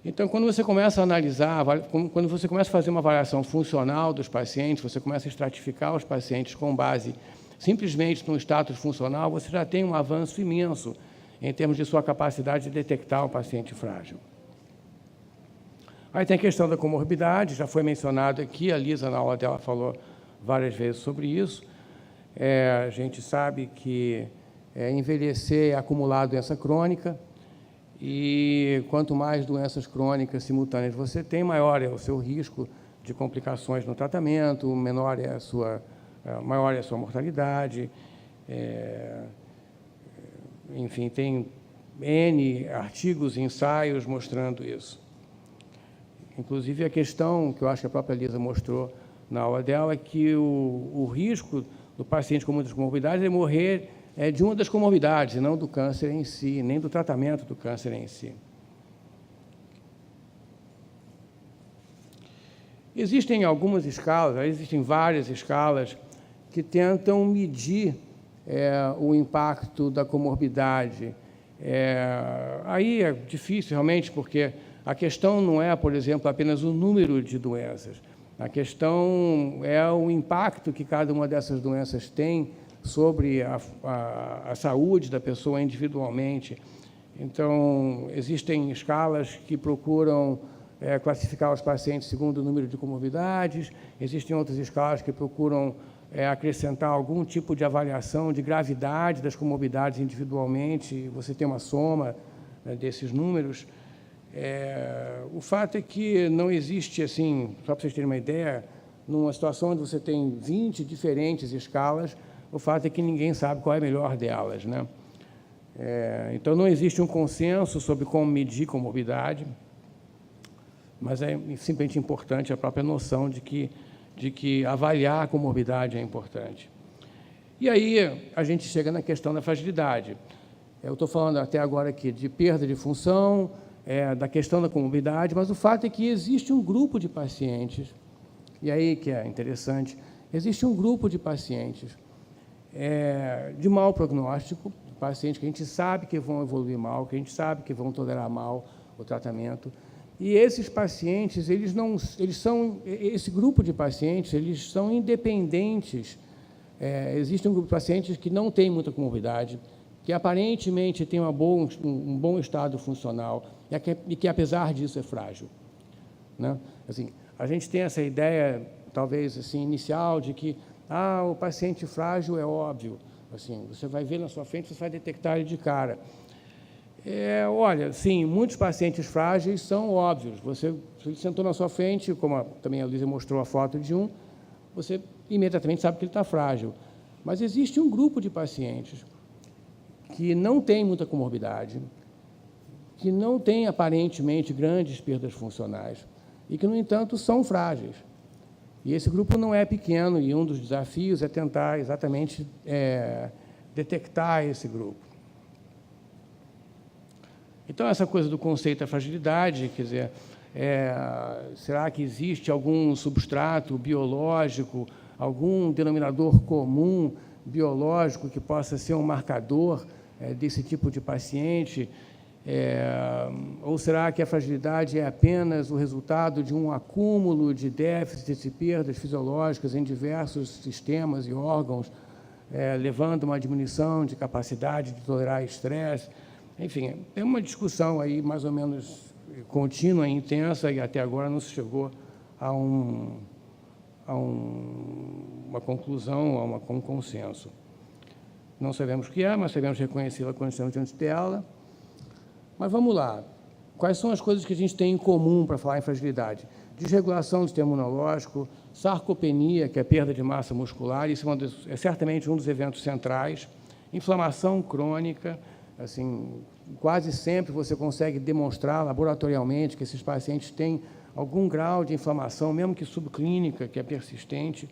Então, quando você começa a analisar, quando você começa a fazer uma avaliação funcional dos pacientes, você começa a estratificar os pacientes com base simplesmente no status funcional, você já tem um avanço imenso em termos de sua capacidade de detectar o paciente frágil. Aí tem a questão da comorbidade, já foi mencionado aqui, a Lisa, na aula dela, falou várias vezes sobre isso. A gente sabe que envelhecer é acumular doença crônica, e quanto mais doenças crônicas simultâneas você tem, maior é o seu risco de complicações no tratamento, maior é a sua mortalidade. Enfim, tem N artigos e ensaios mostrando isso. Inclusive, a questão que eu acho que a própria Lisa mostrou na aula dela é que o risco do paciente com muitas comorbidades é morrer de uma das comorbidades, e não do câncer em si, nem do tratamento do câncer em si. Existem algumas escalas, existem várias escalas que tentam medir o impacto da comorbidade. Aí é difícil, realmente, porque a questão não é, por exemplo, apenas o número de doenças. A questão é o impacto que cada uma dessas doenças tem sobre a saúde da pessoa individualmente. Então, existem escalas que procuram classificar os pacientes segundo o número de comorbidades, existem outras escalas que procuram acrescentar algum tipo de avaliação de gravidade das comorbidades individualmente, você tem uma soma desses números. O fato é que não existe, assim, só para vocês terem uma ideia, numa situação onde você tem 20 diferentes escalas, o fato é que ninguém sabe qual é a melhor delas, né? Então, não existe um consenso sobre como medir comorbidade, mas é simplesmente importante a própria noção de que avaliar a comorbidade é importante. E aí a gente chega na questão da fragilidade. Eu estou falando até agora aqui de perda de função, da questão da comorbidade, mas o fato é que existe um grupo de pacientes, e aí que é interessante, existe um grupo de pacientes de mau prognóstico, pacientes que a gente sabe que vão evoluir mal, que a gente sabe que vão tolerar mal o tratamento, e esses pacientes, esse grupo de pacientes, eles são independentes. Existe um grupo de pacientes que não tem muita comorbidade, que aparentemente tem um bom estado funcional e que, apesar disso, é frágil, né? Assim, a gente tem essa ideia, talvez, assim, inicial, de que o paciente frágil é óbvio. Assim, você vai ver na sua frente, você vai detectar ele de cara. Olha, sim, muitos pacientes frágeis são óbvios. Se ele sentou na sua frente, como também a Luísa mostrou a foto de um, você imediatamente sabe que ele está frágil. Mas existe um grupo de pacientes que não tem muita comorbidade, que não tem, aparentemente, grandes perdas funcionais e que, no entanto, são frágeis. E esse grupo não é pequeno, e um dos desafios é tentar exatamente detectar esse grupo. Então, essa coisa do conceito da fragilidade, quer dizer, será que existe algum substrato biológico, algum denominador comum biológico que possa ser um marcador desse tipo de paciente? Ou será que a fragilidade é apenas o resultado de um acúmulo de déficits e perdas fisiológicas em diversos sistemas e órgãos, levando a uma diminuição de capacidade de tolerar estresse? Enfim, é uma discussão aí mais ou menos contínua e intensa, e até agora não se chegou a uma conclusão, a um consenso. Não sabemos o que é, mas sabemos reconhecê-la quando estamos diante dela. Mas vamos lá. Quais são as coisas que a gente tem em comum para falar em fragilidade? Desregulação do sistema imunológico, sarcopenia, que é a perda de massa muscular, isso é certamente um dos eventos centrais, inflamação crônica, assim, quase sempre você consegue demonstrar laboratorialmente que esses pacientes têm algum grau de inflamação, mesmo que subclínica, que é persistente,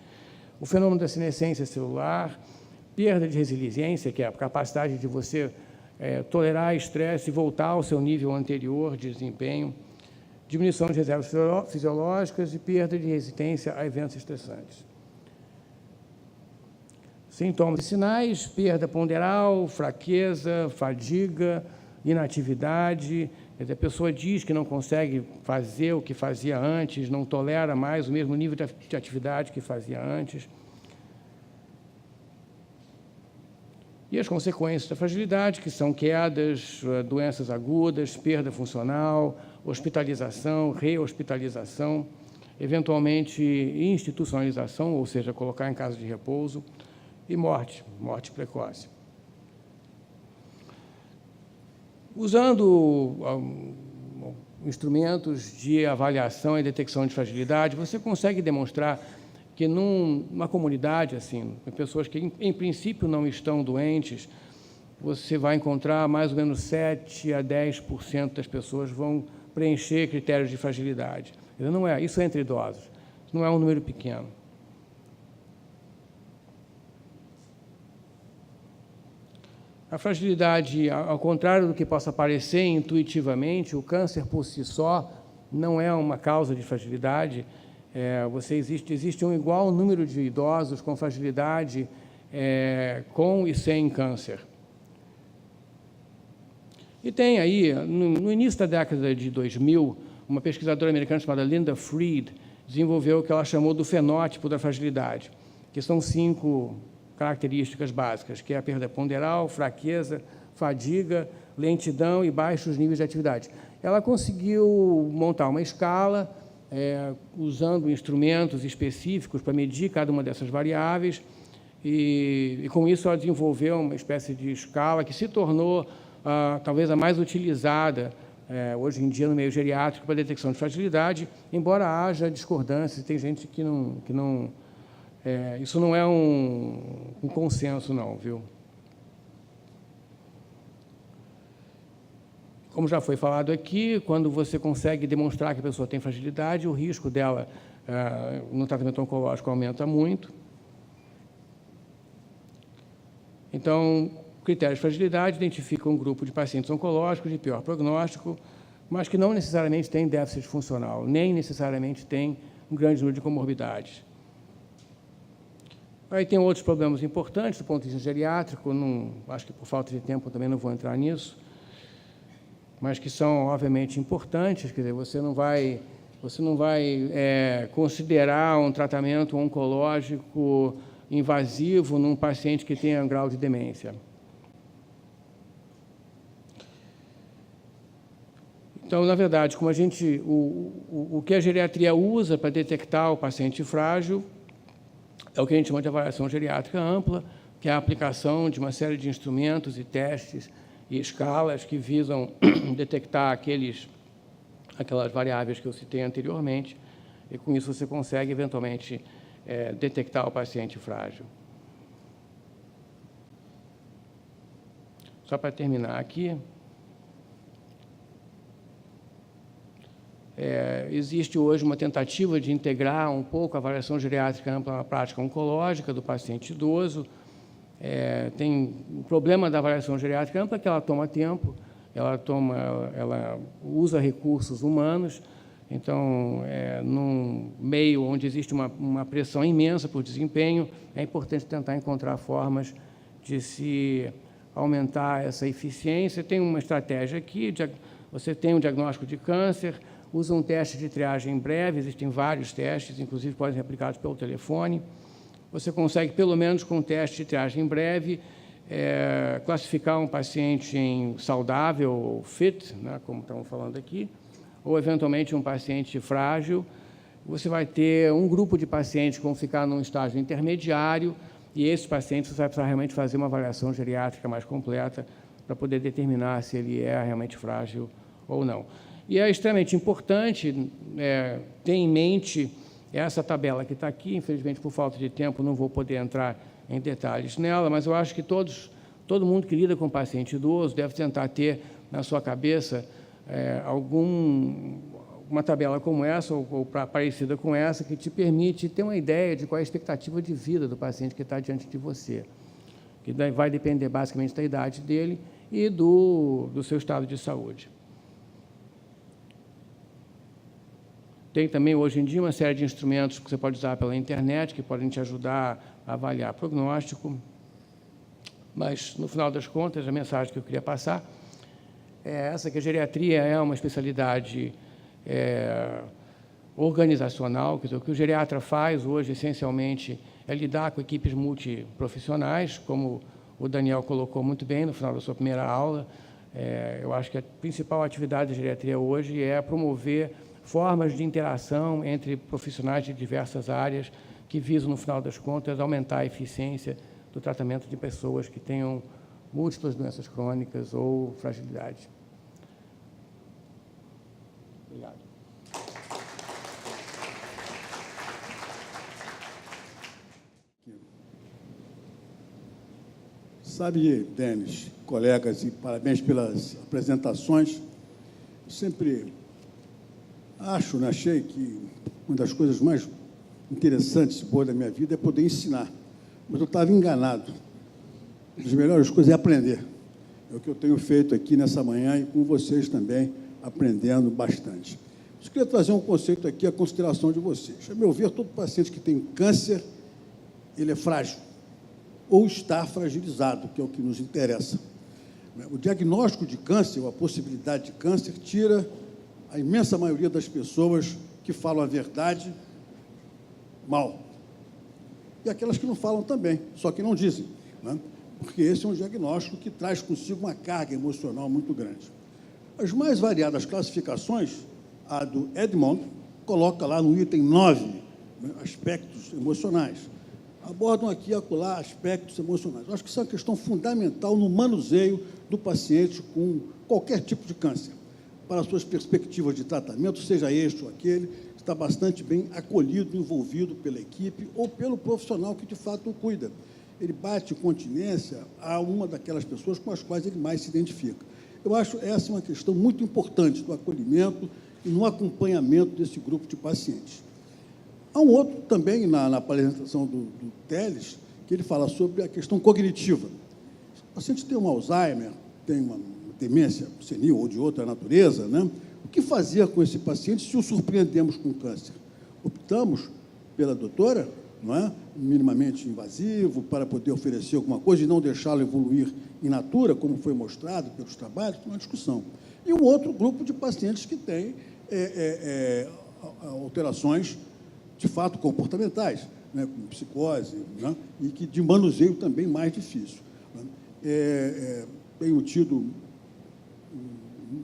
o fenômeno da senescência celular, perda de resiliência, que é a capacidade de você tolerar estresse e voltar ao seu nível anterior de desempenho, diminuição de reservas fisiológicas e perda de resistência a eventos estressantes. Sintomas e sinais: perda ponderal, fraqueza, fadiga, inatividade. A pessoa diz que não consegue fazer o que fazia antes, não tolera mais o mesmo nível de atividade que fazia antes. E as consequências da fragilidade, que são quedas, doenças agudas, perda funcional, hospitalização, rehospitalização, eventualmente institucionalização, ou seja, colocar em casa de repouso, e morte precoce. Usando instrumentos de avaliação e detecção de fragilidade, você consegue demonstrar que numa comunidade, assim, pessoas que em princípio não estão doentes, você vai encontrar mais ou menos 7 a 10% das pessoas vão preencher critérios de fragilidade. Não é, isso é entre idosos, não é um número pequeno. A fragilidade, ao contrário do que possa parecer intuitivamente, o câncer por si só não é uma causa de fragilidade. Existe um igual número de idosos com fragilidade com e sem câncer. E tem aí, no início da década de 2000, uma pesquisadora americana chamada Linda Fried desenvolveu o que ela chamou do fenótipo da fragilidade, que são 5 características básicas, que é a perda ponderal, fraqueza, fadiga, lentidão e baixos níveis de atividade. Ela conseguiu montar uma escala usando instrumentos específicos para medir cada uma dessas variáveis e com isso ela desenvolveu uma espécie de escala que se tornou talvez a mais utilizada hoje em dia no meio geriátrico para detecção de fragilidade, embora haja discordâncias, tem gente que não isso não é um consenso, não, viu? Como já foi falado aqui, quando você consegue demonstrar que a pessoa tem fragilidade, o risco dela no tratamento oncológico aumenta muito. Então, critérios de fragilidade identificam um grupo de pacientes oncológicos de pior prognóstico, mas que não necessariamente tem déficit funcional, nem necessariamente tem um grande número de comorbidades. Aí tem outros problemas importantes do ponto de vista geriátrico, acho que por falta de tempo também não vou entrar nisso, mas que são, obviamente, importantes. Quer dizer, você não vai considerar um tratamento oncológico invasivo num paciente que tenha um grau de demência. Então, na verdade, como o que a geriatria usa para detectar o paciente frágil é o que a gente chama de avaliação geriátrica ampla, que é a aplicação de uma série de instrumentos e testes e escalas que visam detectar aquelas variáveis que eu citei anteriormente, e com isso você consegue, eventualmente, detectar o paciente frágil. Só para terminar aqui, existe hoje uma tentativa de integrar um pouco a avaliação geriátrica ampla na prática oncológica do paciente idoso. Tem o problema da avaliação geriátrica ampla, que ela toma tempo, ela usa recursos humanos. Então, num meio onde existe uma pressão imensa por desempenho, é importante tentar encontrar formas de se aumentar essa eficiência. Tem uma estratégia aqui, você tem um diagnóstico de câncer, usa um teste de triagem breve, existem vários testes, inclusive podem ser aplicados pelo telefone. Você consegue, pelo menos com um teste de triagem breve, classificar um paciente em saudável ou fit, né, como estamos falando aqui, ou, eventualmente, um paciente frágil. Você vai ter um grupo de pacientes que vão ficar num estágio intermediário, e esses pacientes você vai precisar realmente fazer uma avaliação geriátrica mais completa para poder determinar se ele é realmente frágil ou não. E é extremamente importante ter em mente essa tabela que está aqui. Infelizmente, por falta de tempo, não vou poder entrar em detalhes nela, mas eu acho que todo mundo que lida com paciente idoso deve tentar ter na sua cabeça uma tabela como essa, ou parecida com essa, que te permite ter uma ideia de qual é a expectativa de vida do paciente que está diante de você, que vai depender basicamente da idade dele e do seu estado de saúde. Tem também, hoje em dia, uma série de instrumentos que você pode usar pela internet, que podem te ajudar a avaliar prognóstico, mas, no final das contas, a mensagem que eu queria passar é essa, que a geriatria é uma especialidade organizacional. Quer dizer, o que o geriatra faz hoje, essencialmente, é lidar com equipes multiprofissionais, como o Daniel colocou muito bem no final da sua primeira aula. Eu acho que a principal atividade da geriatria hoje é promover formas de interação entre profissionais de diversas áreas que visam, no final das contas, aumentar a eficiência do tratamento de pessoas que tenham múltiplas doenças crônicas ou fragilidade. Obrigado. Sabe, Denis, colegas, e parabéns pelas apresentações. Eu sempre achei que uma das coisas mais interessantes e boas da minha vida é poder ensinar. Mas eu estava enganado. Uma das melhores coisas é aprender. É o que eu tenho feito aqui nessa manhã e com vocês também, aprendendo bastante. Eu queria trazer um conceito aqui à consideração de vocês. A meu ver, todo paciente que tem câncer, ele é frágil ou está fragilizado, que é o que nos interessa. O diagnóstico de câncer, ou a possibilidade de câncer, tira a imensa maioria das pessoas que falam a verdade mal. E aquelas que não falam também, só que não dizem, né? Porque esse é um diagnóstico que traz consigo uma carga emocional muito grande. As mais variadas classificações, a do Edmond, coloca lá no item 9, né, aspectos emocionais. Abordam aqui e acolá aspectos emocionais. Eu acho que isso é uma questão fundamental no manuseio do paciente com qualquer tipo de câncer, para as suas perspectivas de tratamento, seja este ou aquele, está bastante bem acolhido, envolvido pela equipe ou pelo profissional que, de fato, o cuida. Ele bate continência a uma daquelas pessoas com as quais ele mais se identifica. Eu acho essa uma questão muito importante do acolhimento e no acompanhamento desse grupo de pacientes. Há um outro também, na apresentação do Teles, que ele fala sobre a questão cognitiva. O paciente tem um Alzheimer, tem uma demência senil ou de outra natureza, né? O que fazer com esse paciente se o surpreendemos com câncer? Optamos pela doutora, não é? Minimamente invasivo, para poder oferecer alguma coisa e não deixá-lo evoluir in natura, como foi mostrado pelos trabalhos, uma discussão. E um outro grupo de pacientes que tem alterações, de fato, comportamentais, né? Com psicose, né? E que de manuseio também mais difícil. Né? Tenho tido,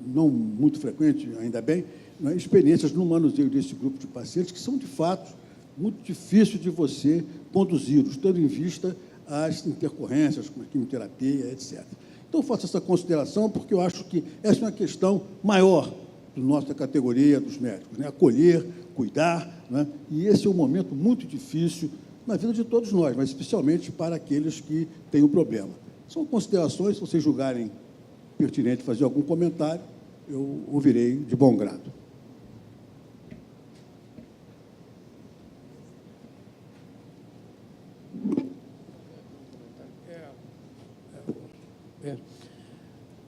não muito frequente, ainda bem, né, experiências no manuseio desse grupo de pacientes que são, de fato, muito difíceis de você conduzi-los, tendo em vista as intercorrências, como a quimioterapia, etc. Então, eu faço essa consideração porque eu acho que essa é uma questão maior da nossa categoria dos médicos, né? Acolher, cuidar, né? E esse é um momento muito difícil na vida de todos nós, mas especialmente para aqueles que têm um problema. São considerações, se vocês julgarem pertinente fazer algum comentário, eu ouvirei de bom grado.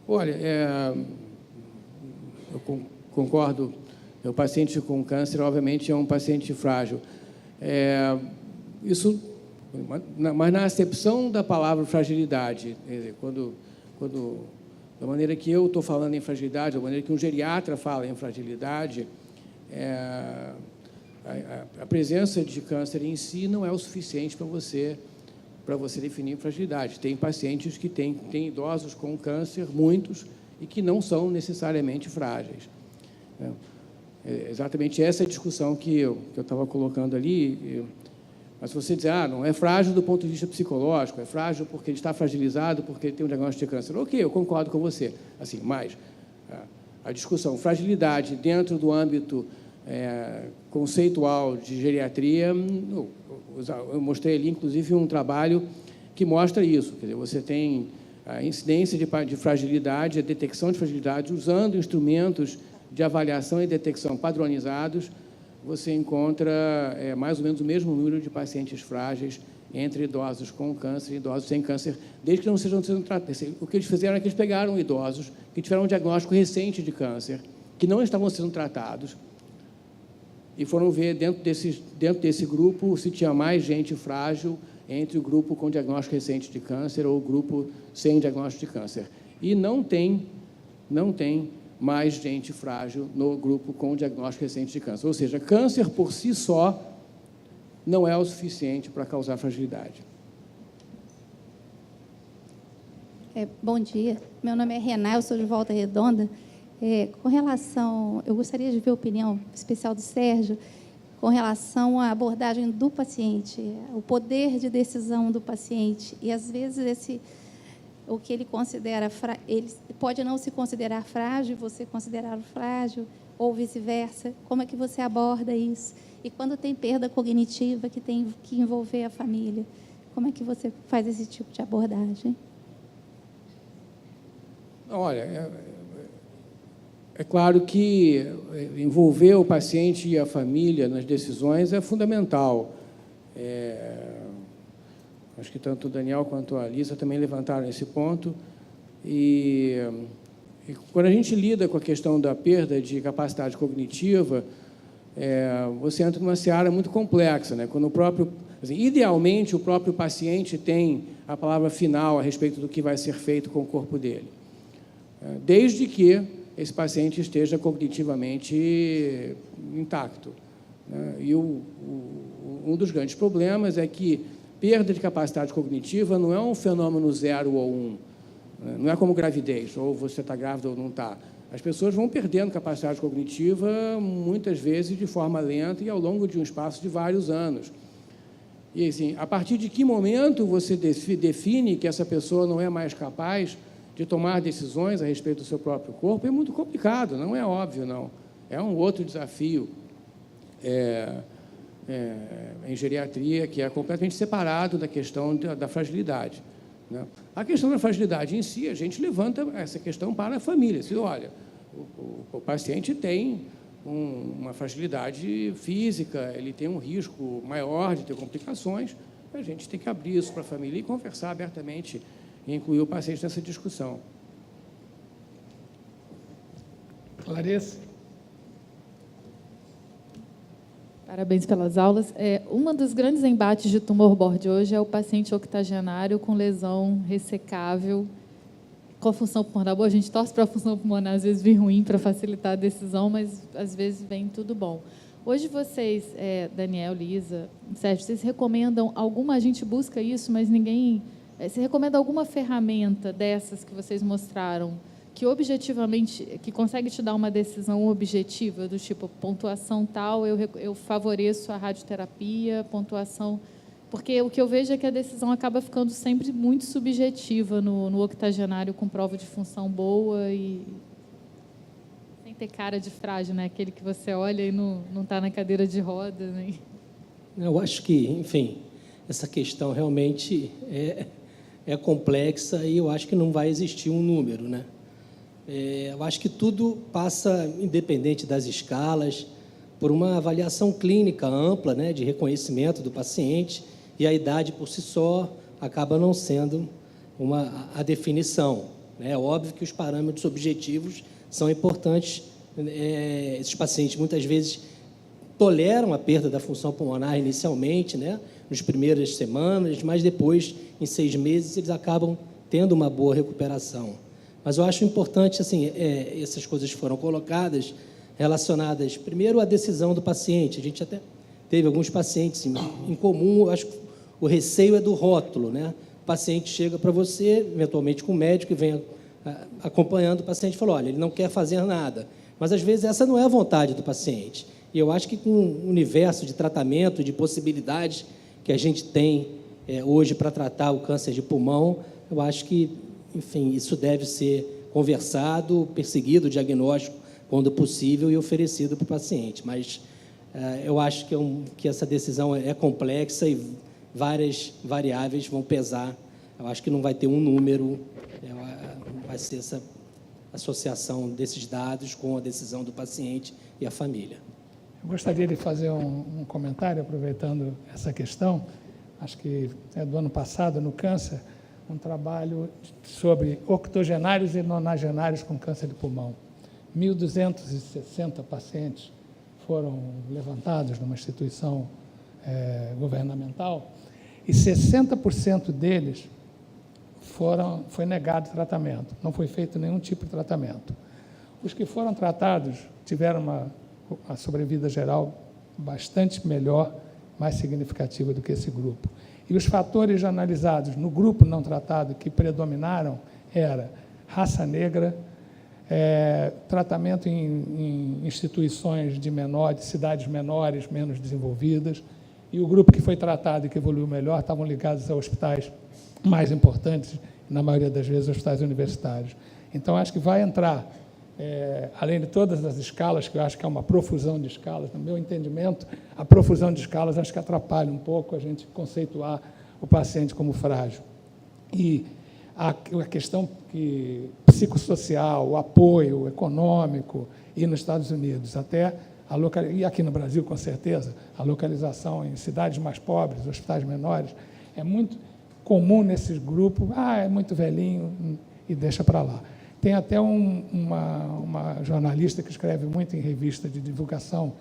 Olha, eu concordo, o paciente com câncer, obviamente, é um paciente frágil. Isso, mas na acepção da palavra fragilidade, quando da maneira que eu estou falando em fragilidade, da maneira que um geriatra fala em fragilidade, a presença de câncer em si não é o suficiente para você definir fragilidade. Tem pacientes que têm idosos com câncer, muitos, e que não são necessariamente frágeis. É exatamente essa discussão que eu estava colocando ali. Mas se você dizer, não é frágil do ponto de vista psicológico, é frágil porque ele está fragilizado, porque ele tem um diagnóstico de câncer. Ok, eu concordo com você. Assim, mas a discussão fragilidade dentro do âmbito conceitual de geriatria, eu mostrei ali, inclusive, um trabalho que mostra isso. Quer dizer, você tem a incidência de fragilidade, a detecção de fragilidade, usando instrumentos de avaliação e detecção padronizados, você encontra mais ou menos o mesmo número de pacientes frágeis entre idosos com câncer e idosos sem câncer, desde que não sejam sendo tratados. O que eles fizeram é que eles pegaram idosos que tiveram um diagnóstico recente de câncer, que não estavam sendo tratados, e foram ver dentro desse grupo se tinha mais gente frágil entre o grupo com diagnóstico recente de câncer ou o grupo sem diagnóstico de câncer. E não tem mais gente frágil no grupo com diagnóstico recente de câncer. Ou seja, câncer por si só não é o suficiente para causar fragilidade. Bom dia, meu nome é Rená, eu sou de Volta Redonda. Com relação, eu gostaria de ver a opinião especial do Sérgio com relação à abordagem do paciente, o poder de decisão do paciente. E, às vezes, o que ele considera, ele pode não se considerar frágil, você considerar frágil, ou vice-versa. Como é que você aborda isso? E quando tem perda cognitiva que tem que envolver a família, como é que você faz esse tipo de abordagem? Olha, é claro que envolver o paciente e a família nas decisões é fundamental. Acho que tanto o Daniel quanto a Lisa também levantaram esse ponto. E quando a gente lida com a questão da perda de capacidade cognitiva, você entra numa seara muito complexa, né? Quando idealmente, o próprio paciente tem a palavra final a respeito do que vai ser feito com o corpo dele, desde que esse paciente esteja cognitivamente intacto. E um dos grandes problemas é que perda de capacidade cognitiva não é um fenômeno 0 ou 1. Não é como gravidez, ou você está grávida ou não está. As pessoas vão perdendo capacidade cognitiva, muitas vezes de forma lenta e ao longo de um espaço de vários anos. E, assim, a partir de que momento você define que essa pessoa não é mais capaz de tomar decisões a respeito do seu próprio corpo, é muito complicado, não é óbvio, não. É um outro desafio em geriatria, que é completamente separado da questão da fragilidade, né? A questão da fragilidade em si, a gente levanta essa questão para a família. Se, olha, o paciente tem uma fragilidade física, ele tem um risco maior de ter complicações, a gente tem que abrir isso para a família e conversar abertamente e incluir o paciente nessa discussão. Larissa? Parabéns pelas aulas. Um dos grandes embates de tumor board hoje é o paciente octogenário com lesão ressecável, com a função pulmonar boa. A gente torce para a função pulmonar, às vezes, vir ruim para facilitar a decisão, mas, às vezes, vem tudo bom. Hoje, vocês, Daniel, Lisa, Sérgio, vocês recomendam alguma... A gente busca isso, mas ninguém... Você recomenda alguma ferramenta dessas que vocês mostraram que objetivamente, que consegue te dar uma decisão objetiva, do tipo, pontuação tal, eu favoreço a radioterapia, pontuação... Porque o que eu vejo é que a decisão acaba ficando sempre muito subjetiva no octogenário com prova de função boa e sem ter cara de frágil, né? Aquele que você olha e não está na cadeira de roda. Né? Eu acho que, enfim, essa questão realmente é complexa e eu acho que não vai existir um número, né? Eu acho que tudo passa, independente das escalas, por uma avaliação clínica ampla, né, de reconhecimento do paciente, e a idade por si só acaba não sendo a definição, né? É óbvio que os parâmetros objetivos são importantes. Esses pacientes muitas vezes toleram a perda da função pulmonar inicialmente, né, nas primeiras semanas, mas depois, em 6 meses, eles acabam tendo uma boa recuperação. Mas eu acho importante, assim, essas coisas foram colocadas relacionadas, primeiro, à decisão do paciente. A gente até teve alguns pacientes em comum, eu acho que o receio é do rótulo, né? O paciente chega para você, eventualmente com o médico, e vem acompanhando o paciente e fala, olha, ele não quer fazer nada. Mas, às vezes, essa não é a vontade do paciente. E eu acho que com o universo de tratamento, de possibilidades que a gente tem hoje para tratar o câncer de pulmão, eu acho que, enfim, isso deve ser conversado, perseguido o diagnóstico, quando possível, e oferecido para o paciente. Mas eu acho que essa decisão é complexa e várias variáveis vão pesar. Eu acho que não vai ter um número, vai ser essa associação desses dados com a decisão do paciente e a família. Eu gostaria de fazer um comentário, aproveitando essa questão. Acho que é do ano passado, no câncer, um trabalho sobre octogenários e nonagenários com câncer de pulmão. 1.260 pacientes foram levantados numa instituição governamental e 60% deles foi negado tratamento, não foi feito nenhum tipo de tratamento. Os que foram tratados tiveram uma sobrevida geral bastante melhor, mais significativa do que esse grupo. E os fatores analisados no grupo não tratado que predominaram era raça negra, tratamento em instituições de cidades menores, menos desenvolvidas, e o grupo que foi tratado e que evoluiu melhor estavam ligados a hospitais mais importantes, na maioria das vezes, hospitais universitários. Então, acho que vai entrar, além de todas as escalas, que eu acho que é uma profusão de escalas, no meu entendimento, a profusão de escalas acho que atrapalha um pouco a gente conceituar o paciente como frágil. E a questão psicossocial, o apoio econômico, e nos Estados Unidos, e aqui no Brasil, com certeza, a localização em cidades mais pobres, hospitais menores, é muito comum nesses grupos, é muito velhinho, e deixa para lá. Tem até uma jornalista que escreve muito em revista de divulgação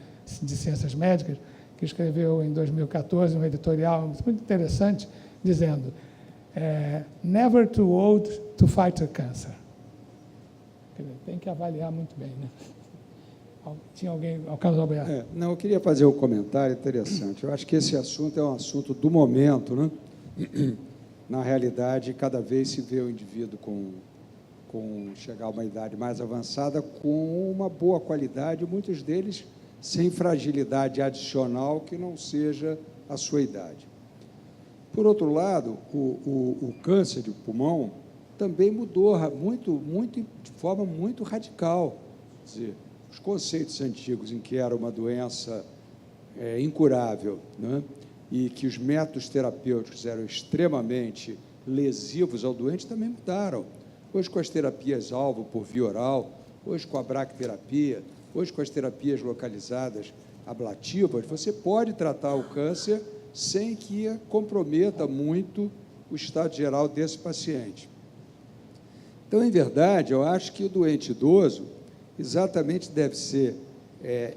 de ciências médicas, que escreveu em 2014 um editorial muito interessante, dizendo never too old to fight a cancer. Tem que avaliar muito bem, né? Tinha alguém, Carlos Alberto? Não, eu queria fazer um comentário interessante. Eu acho que esse assunto é um assunto do momento, né? Na realidade, cada vez se vê o indivíduo com chegar a uma idade mais avançada com uma boa qualidade, muitos deles sem fragilidade adicional que não seja a sua idade. Por outro lado, o câncer de pulmão também mudou de forma muito radical. Quer dizer, os conceitos antigos em que era uma doença incurável, né, e que os métodos terapêuticos eram extremamente lesivos ao doente também mudaram. Hoje, com as terapias-alvo por via oral, hoje com a bracterapia, hoje com as terapias localizadas ablativas, você pode tratar o câncer sem que comprometa muito o estado geral desse paciente. Então, em verdade, eu acho que o doente idoso exatamente deve ser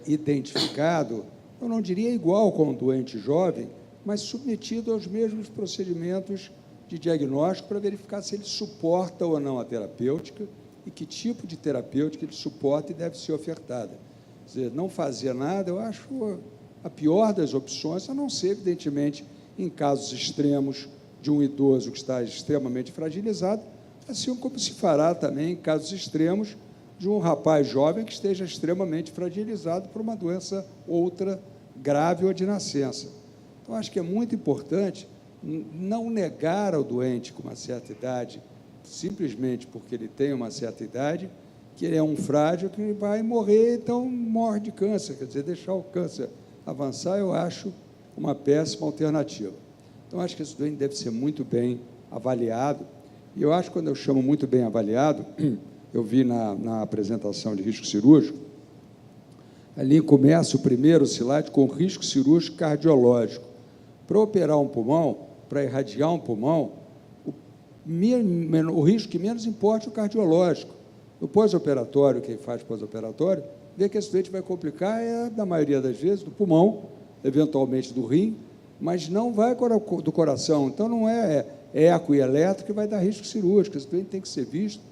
identificado, eu não diria igual com o doente jovem, mas submetido aos mesmos procedimentos de diagnóstico para verificar se ele suporta ou não a terapêutica e que tipo de terapêutica ele suporta e deve ser ofertada. Quer dizer, não fazer nada, eu acho a pior das opções, a não ser, evidentemente, em casos extremos de um idoso que está extremamente fragilizado, assim como se fará também em casos extremos de um rapaz jovem que esteja extremamente fragilizado por uma doença outra grave ou de nascença. Então, acho que é muito importante não negar ao doente com uma certa idade, simplesmente porque ele tem uma certa idade, que ele é um frágil, que ele vai morrer, então morre de câncer. Quer dizer, deixar o câncer avançar, eu acho uma péssima alternativa. Então, acho que esse doente deve ser muito bem avaliado. E eu acho que, quando eu chamo muito bem avaliado, eu vi na apresentação de risco cirúrgico, ali começa o primeiro slide com risco cirúrgico cardiológico. Para operar um pulmão, para irradiar um pulmão, o risco que menos importa é o cardiológico. No pós-operatório, quem faz pós-operatório, vê que esse doente vai complicar, na maioria das vezes, do pulmão, eventualmente do rim, mas não vai do coração. Então, não é eco e eletro que vai dar risco cirúrgico. Esse doente tem que ser visto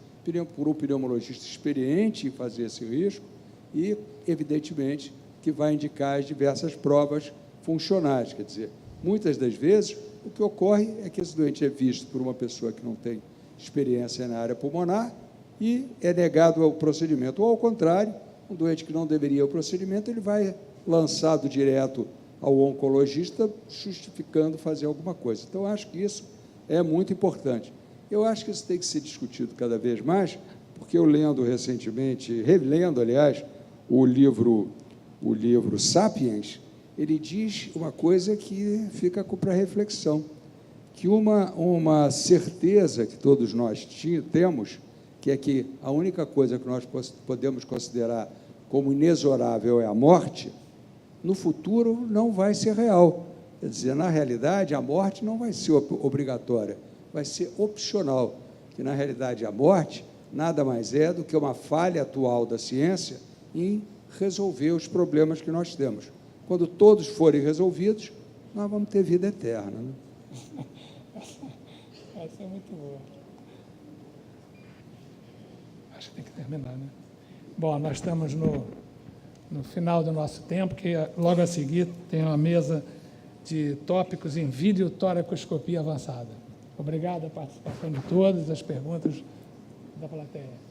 por um pneumologista experiente em fazer esse risco e, evidentemente, que vai indicar as diversas provas funcionais. Quer dizer, muitas das vezes, o que ocorre é que esse doente é visto por uma pessoa que não tem experiência na área pulmonar e é negado ao procedimento. Ou, ao contrário, um doente que não deveria ir ao procedimento, ele vai lançado direto ao oncologista, justificando fazer alguma coisa. Então, acho que isso é muito importante. Eu acho que isso tem que ser discutido cada vez mais, porque eu lendo recentemente, relendo, aliás, o livro Sapiens, ele diz uma coisa que fica para reflexão, que uma certeza que todos nós temos, que é que a única coisa que nós podemos considerar como inexorável é a morte, no futuro não vai ser real. Quer dizer, na realidade, a morte não vai ser obrigatória, vai ser opcional, que, na realidade, a morte nada mais é do que uma falha atual da ciência em resolver os problemas que nós temos. Quando todos forem resolvidos, nós vamos ter vida eterna. Né? Essa é muito boa. Acho que tem que terminar, né? Bom, nós estamos no final do nosso tempo, que logo a seguir tem uma mesa de tópicos em videotoracoscopia avançada. Obrigado a participação de todos, as perguntas da plateia.